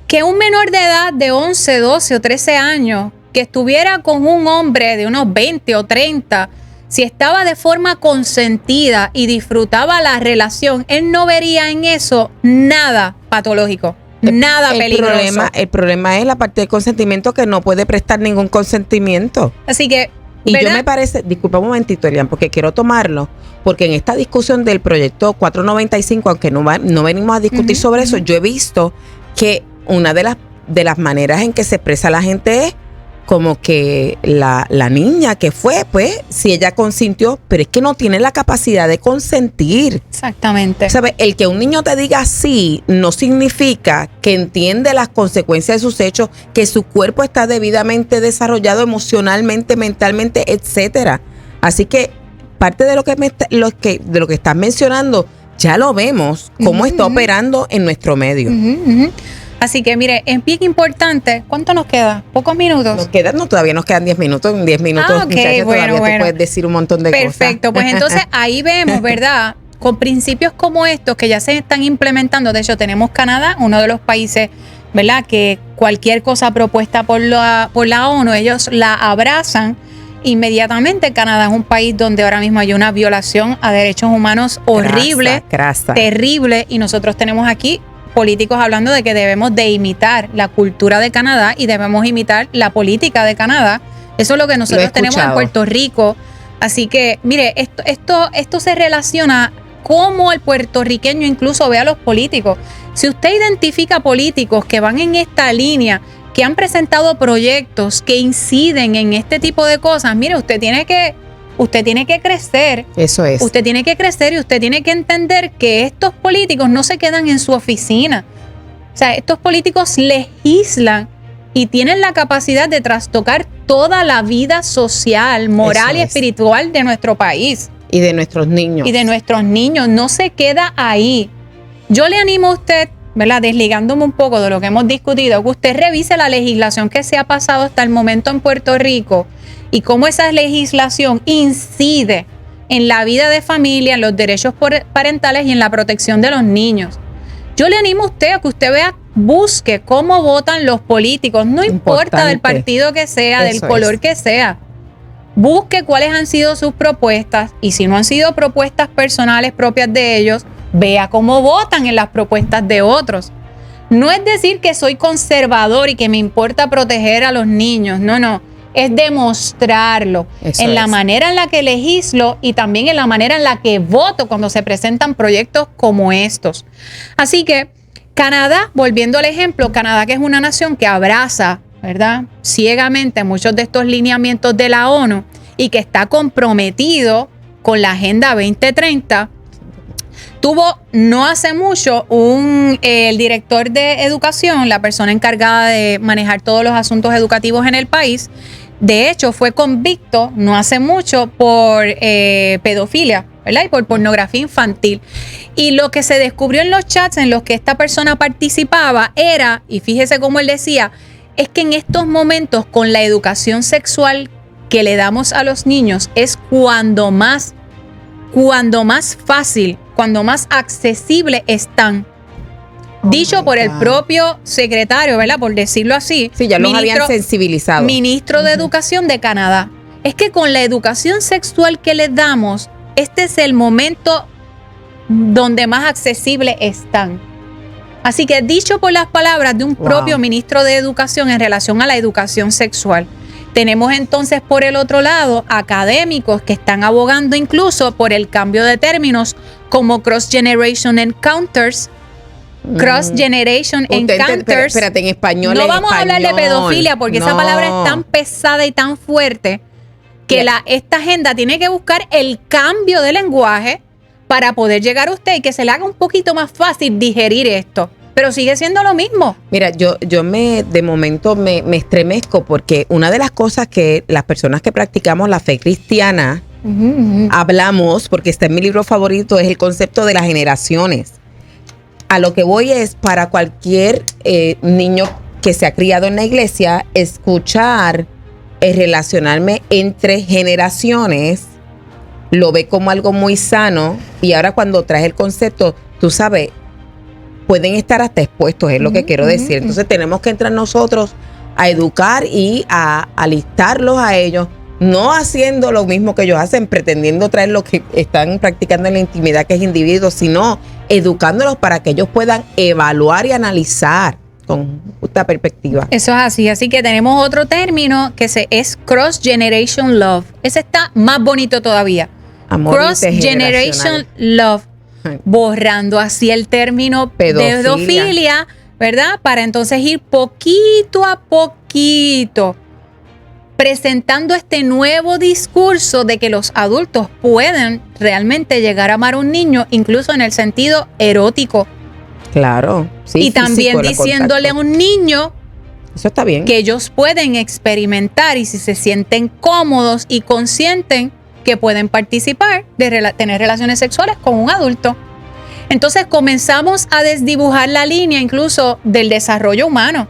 que un menor de edad de 11, 12 o 13 años que estuviera con un hombre de unos 20 o 30, si estaba de forma consentida y disfrutaba la relación, él no vería en eso nada patológico, nada peligroso. El problema es la parte del consentimiento, que no puede prestar ningún consentimiento. Así que, Y ¿verdad? yo me parece, disculpa un momentito, Elian, porque quiero tomarlo, porque en esta discusión del proyecto 495, aunque no venimos a discutir sobre eso, yo he visto que una de las maneras en que se expresa la gente es como que la niña que fue, pues, si ella consintió, pero es que no tiene la capacidad de consentir. Exactamente. ¿Sabes? El que un niño te diga sí no significa que entiende las consecuencias de sus hechos, que su cuerpo está debidamente desarrollado emocionalmente, mentalmente, etcétera. Así que parte de lo que estás mencionando ya lo vemos, cómo está operando en nuestro medio. Así que mire, es bien importante. ¿Cuánto nos queda? ¿Pocos minutos? Todavía nos quedan 10 minutos. En 10 minutos, Ah, ok, muchachos, bueno, todavía bueno. tú puedes decir un montón de cosas. Perfecto, pues entonces ahí vemos, ¿verdad? Con principios como estos que ya se están implementando. De hecho, tenemos Canadá, uno de los países, ¿verdad? Que cualquier cosa propuesta por la ONU, ellos la abrazan inmediatamente. Canadá es un país donde ahora mismo hay una violación a derechos humanos horrible, Crasa. terrible, y nosotros tenemos aquí políticos hablando de que debemos de imitar la cultura de Canadá y debemos imitar la política de Canadá. Eso es lo que nosotros tenemos en Puerto Rico. Así que, mire, esto se relaciona cómo el puertorriqueño incluso ve a los políticos. Si usted identifica políticos que van en esta línea, que han presentado proyectos que inciden en este tipo de cosas, mire, usted tiene que crecer. Eso es. Usted tiene que crecer y usted tiene que entender que estos políticos no se quedan en su oficina. O sea, estos políticos legislan y tienen la capacidad de trastocar toda la vida social, moral y espiritual de nuestro país. Y de nuestros niños. Y de nuestros niños. No se queda ahí. Yo le animo a usted, ¿verdad? Desligándome un poco de lo que hemos discutido, que usted revise la legislación que se ha pasado hasta el momento en Puerto Rico y cómo esa legislación incide en la vida de familia, en los derechos parentales y en la protección de los niños. Yo le animo a usted a que usted vea, busque cómo votan los políticos, no importa del partido que sea, del color que sea. Busque cuáles han sido sus propuestas y si no han sido propuestas personales propias de ellos, vea cómo votan en las propuestas de otros. No es decir que soy conservador y que me importa proteger a los niños, no. Es demostrarlo en la manera en la que legislo y también en la manera en la que voto cuando se presentan proyectos como estos. Así que Canadá, volviendo al ejemplo, Canadá, que es una nación que abraza, ¿verdad?, ciegamente muchos de estos lineamientos de la ONU y que está comprometido con la Agenda 2030, tuvo no hace mucho el director de educación, la persona encargada de manejar todos los asuntos educativos en el país. De hecho, fue convicto no hace mucho por pedofilia, ¿verdad? Y por pornografía infantil. Y lo que se descubrió en los chats en los que esta persona participaba era, y fíjese cómo él decía, es que en estos momentos con la educación sexual que le damos a los niños es cuando más fácil, cuando más accesible están. Dicho por el propio secretario, ¿verdad? Por decirlo así. Sí, ya los habían sensibilizado. Ministro de Educación de Canadá. Es que con la educación sexual que les damos, este es el momento donde más accesible están. Así que dicho por las palabras de un propio ministro de Educación en relación a la educación sexual. Tenemos entonces por el otro lado académicos que están abogando incluso por el cambio de términos como Cross-Generation Encounters. Cross-Generation Encounters. Espérate, en español. No vamos a hablar de pedofilia porque esa palabra es tan pesada y tan fuerte que esta agenda tiene que buscar el cambio de lenguaje para poder llegar a usted y que se le haga un poquito más fácil digerir esto. Pero sigue siendo lo mismo. Mira, yo de momento me estremezco porque una de las cosas que las personas que practicamos la fe cristiana hablamos, porque está en mi libro favorito, es el concepto de las generaciones. A lo que voy es para cualquier niño que se ha criado en la iglesia, escuchar, relacionarme entre generaciones, lo ve como algo muy sano y ahora cuando traes el concepto, tú sabes, pueden estar hasta expuestos, es lo que quiero decir. Entonces tenemos que entrar nosotros a educar y a alistarlos a ellos, no haciendo lo mismo que ellos hacen, pretendiendo traer lo que están practicando en la intimidad, que es individuos, sino educándolos para que ellos puedan evaluar y analizar con justa perspectiva. Eso es así. Así que tenemos otro término que es Cross-Generation Love. Ese está más bonito todavía. Cross-Generation Love. Borrando así el término pedofilia, ¿verdad? Para entonces ir poquito a poquito presentando este nuevo discurso de que los adultos pueden realmente llegar a amar a un niño, incluso en el sentido erótico. Claro. Sí, y también diciéndole a un niño, eso está bien, que ellos pueden experimentar y si se sienten cómodos y consienten que pueden participar de tener relaciones sexuales con un adulto. Entonces comenzamos a desdibujar la línea incluso del desarrollo humano,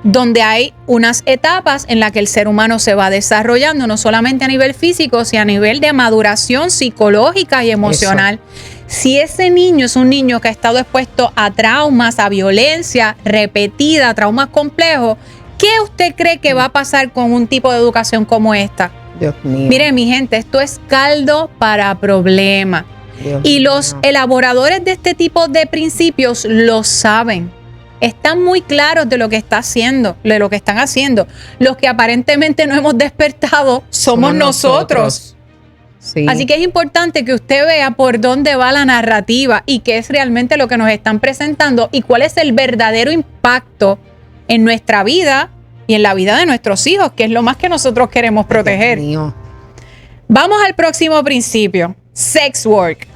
donde hay unas etapas en las que el ser humano se va desarrollando, no solamente a nivel físico, sino a nivel de maduración psicológica y emocional. Eso. Si ese niño es un niño que ha estado expuesto a traumas, a violencia repetida, a traumas complejos, ¿qué usted cree que va a pasar con un tipo de educación como esta? Dios mío. Mire, mi gente, esto es caldo para problemas. Y los elaboradores de este tipo de principios lo saben. Están muy claros de lo que está haciendo, de lo que están haciendo. Los que aparentemente no hemos despertado somos nosotros. Sí. Así que es importante que usted vea por dónde va la narrativa y qué es realmente lo que nos están presentando y cuál es el verdadero impacto en nuestra vida y en la vida de nuestros hijos, que es lo más que nosotros queremos proteger. Vamos al próximo principio, sex work.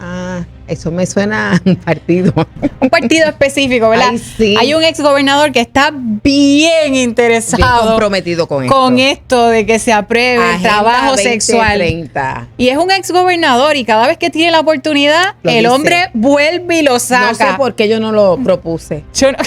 Eso me suena a un partido. Un partido específico, ¿verdad? Ay, sí. Hay un exgobernador que está bien interesado. Bien comprometido con esto de que se apruebe el Agenda trabajo sexual. 2030. Y es un exgobernador y cada vez que tiene la oportunidad, Lo el dice. hombre vuelve y lo saca. No sé por qué yo no lo propuse. Yo no-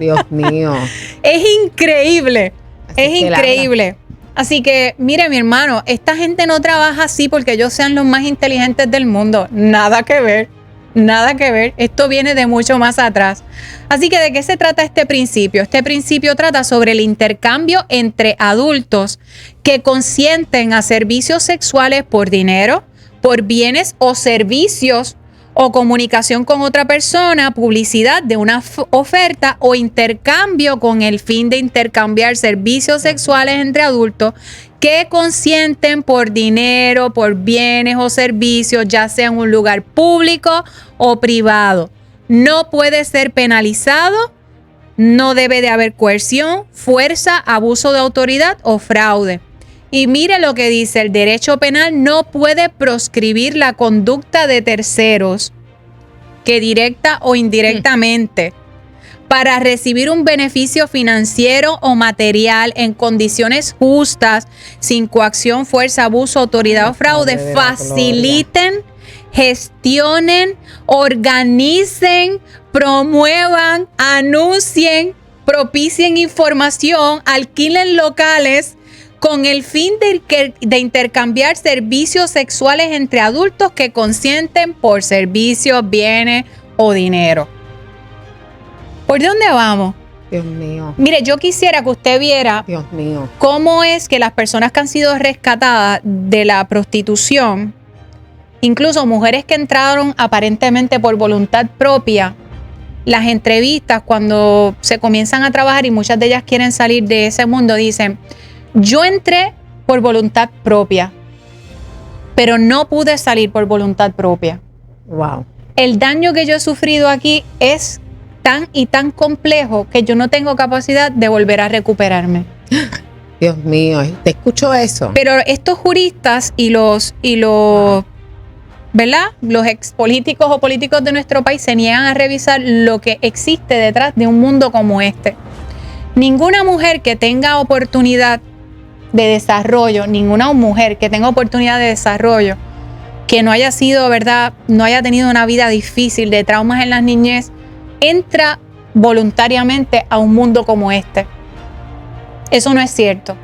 Dios mío. Es increíble. Así Es que él increíble. Así que, mire, mi hermano, esta gente no trabaja así porque ellos sean los más inteligentes del mundo. Nada que ver. Nada que ver. Esto viene de mucho más atrás. Así que, ¿de qué se trata este principio? Este principio trata sobre el intercambio entre adultos que consienten a servicios sexuales por dinero, por bienes o servicios o comunicación con otra persona, publicidad de una oferta o intercambio con el fin de intercambiar servicios sexuales entre adultos que consienten por dinero, por bienes o servicios, ya sea en un lugar público o privado. No puede ser penalizado, no debe de haber coerción, fuerza, abuso de autoridad o fraude. Y mire lo que dice, el derecho penal no puede proscribir la conducta de terceros que directa o indirectamente para recibir un beneficio financiero o material en condiciones justas, sin coacción, fuerza, abuso, autoridad o fraude, Padre de la faciliten, gestionen, organicen, promuevan, anuncien, propicien información, alquilen locales con el fin de intercambiar servicios sexuales entre adultos que consienten por servicios, bienes o dinero. ¿Por dónde vamos? Dios mío. Mire, yo quisiera que usted viera Dios mío. cómo es que las personas que han sido rescatadas de la prostitución, incluso mujeres que entraron aparentemente por voluntad propia, las entrevistas cuando se comienzan a trabajar y muchas de ellas quieren salir de ese mundo, dicen: yo entré por voluntad propia, pero no pude salir por voluntad propia. Wow. El daño que yo he sufrido aquí es tan y tan complejo que yo no tengo capacidad de volver a recuperarme. Dios mío. ¿Te escucho eso? Pero estos juristas y los ¿verdad? Los expolíticos o políticos de nuestro país se niegan a revisar lo que existe detrás de un mundo como este. Ninguna mujer que tenga oportunidad de desarrollo, ninguna mujer que tenga oportunidad de desarrollo, que no haya sido, ¿verdad?, no haya tenido una vida difícil, de traumas en la niñez, entra voluntariamente a un mundo como este. Eso no es cierto.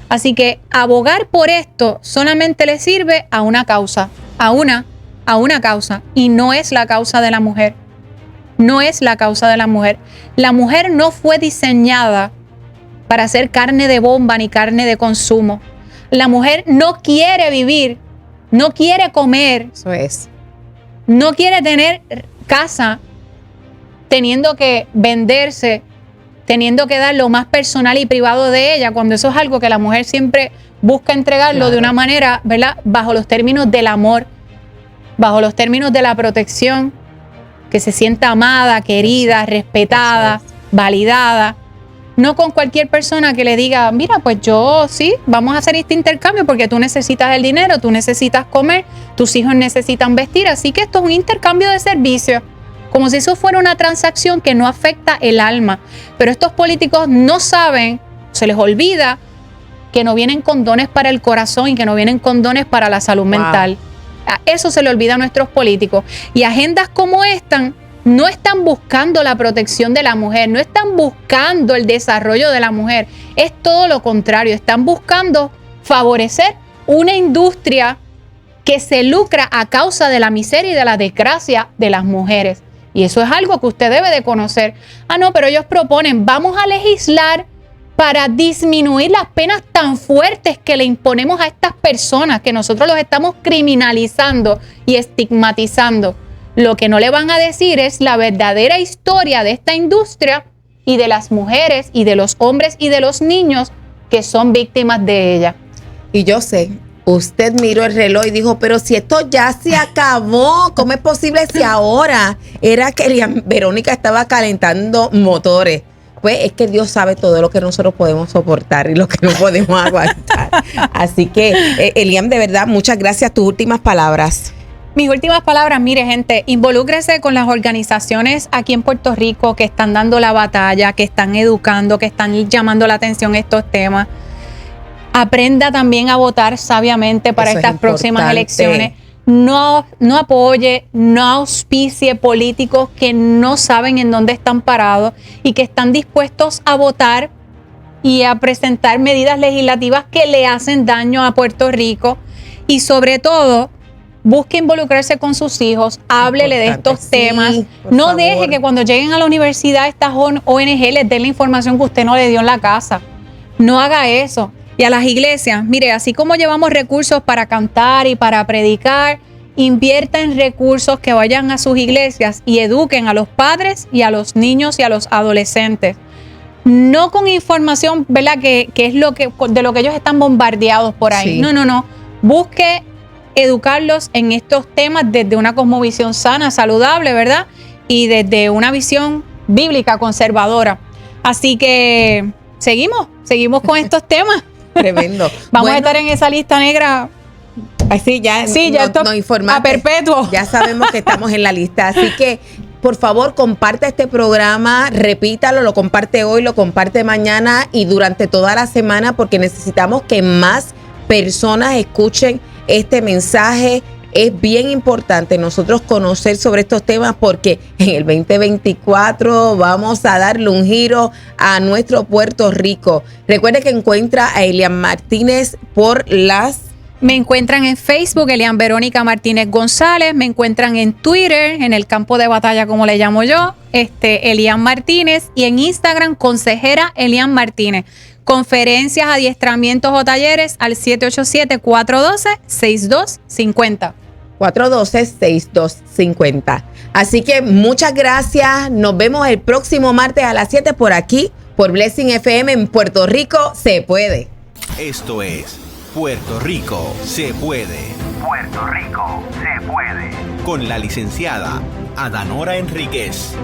Así que abogar por esto solamente le sirve a una causa, a una causa, y no es la causa de la mujer. No es la causa de la mujer. La mujer no fue diseñada para ser carne de bomba ni carne de consumo. La mujer no quiere vivir, no quiere comer, Eso es. no quiere tener casa, teniendo que venderse, teniendo que dar lo más personal y privado de ella, cuando eso es algo que la mujer siempre busca entregarlo Claro. de una manera, ¿verdad?, bajo los términos del amor, bajo los términos de la protección, que se sienta amada, querida, respetada, Eso es. validada. No con cualquier persona que le diga: mira, pues yo sí, vamos a hacer este intercambio porque tú necesitas el dinero, tú necesitas comer, tus hijos necesitan vestir, así que esto es un intercambio de servicios. Como si eso fuera una transacción que no afecta el alma. Pero estos políticos no saben, se les olvida que no vienen condones para el corazón y que no vienen condones para la salud mental. A eso se le olvida a nuestros políticos. Y agendas como esta no están buscando la protección de la mujer, no están buscando el desarrollo de la mujer. Es todo lo contrario, están buscando favorecer una industria que se lucra a causa de la miseria y de la desgracia de las mujeres. Y eso es algo que usted debe de conocer. Ah, no, pero ellos proponen, vamos a legislar para disminuir las penas tan fuertes que le imponemos a estas personas, que nosotros los estamos criminalizando y estigmatizando. Lo que no le van a decir es la verdadera historia de esta industria y de las mujeres y de los hombres y de los niños que son víctimas de ella. Y yo sé, usted miró el reloj y dijo: pero si esto ya se acabó, ¿cómo es posible si ahora era que Verónica estaba calentando motores? Pues es que Dios sabe todo lo que nosotros podemos soportar y lo que no podemos aguantar. Así que, Eliam, de verdad, muchas gracias. Tus últimas palabras. Mis últimas palabras, mire gente, involúcrese con las organizaciones aquí en Puerto Rico que están dando la batalla, que están educando, que están llamando la atención a estos temas. Aprenda también a votar sabiamente para estas próximas elecciones. No apoye, no auspicie políticos que no saben en dónde están parados y que están dispuestos a votar y a presentar medidas legislativas que le hacen daño a Puerto Rico. Y sobre todo, busque involucrarse con sus hijos, háblele de estos temas. No deje que cuando lleguen a la universidad estas ONG les den la información que usted no le dio en la casa. No haga eso. Y a las iglesias, mire, así como llevamos recursos para cantar y para predicar, invierta en recursos que vayan a sus iglesias y eduquen a los padres y a los niños y a los adolescentes. No con información, ¿verdad? Que es de lo que ellos están bombardeados por ahí. Sí. No. Busque educarlos en estos temas desde una cosmovisión sana, saludable, ¿verdad? Y desde una visión bíblica conservadora. Así que seguimos con estos temas. Tremendo. Vamos a estar en esa lista negra. Sí, ya no informaste. A perpetuo. Ya sabemos que estamos en la lista. Así que, por favor, comparte este programa, repítalo, lo comparte hoy, lo comparte mañana y durante toda la semana, porque necesitamos que más personas escuchen este mensaje. Es bien importante nosotros conocer sobre estos temas porque en el 2024 vamos a darle un giro a nuestro Puerto Rico. Recuerde que encuentra a Elian Martínez Me encuentran en Facebook, Elian Verónica Martínez González. Me encuentran en Twitter, en el campo de batalla, como le llamo yo, Elian Martínez. Y en Instagram, consejera Elian Martínez. Conferencias, adiestramientos o talleres al 787-412-6250. 412-6250. Así que muchas gracias. Nos vemos el próximo martes a las 7 por aquí, por Blessing FM en Puerto Rico Se Puede. Esto es Puerto Rico Se Puede. Puerto Rico Se Puede. Con la licenciada Adanora Enríquez.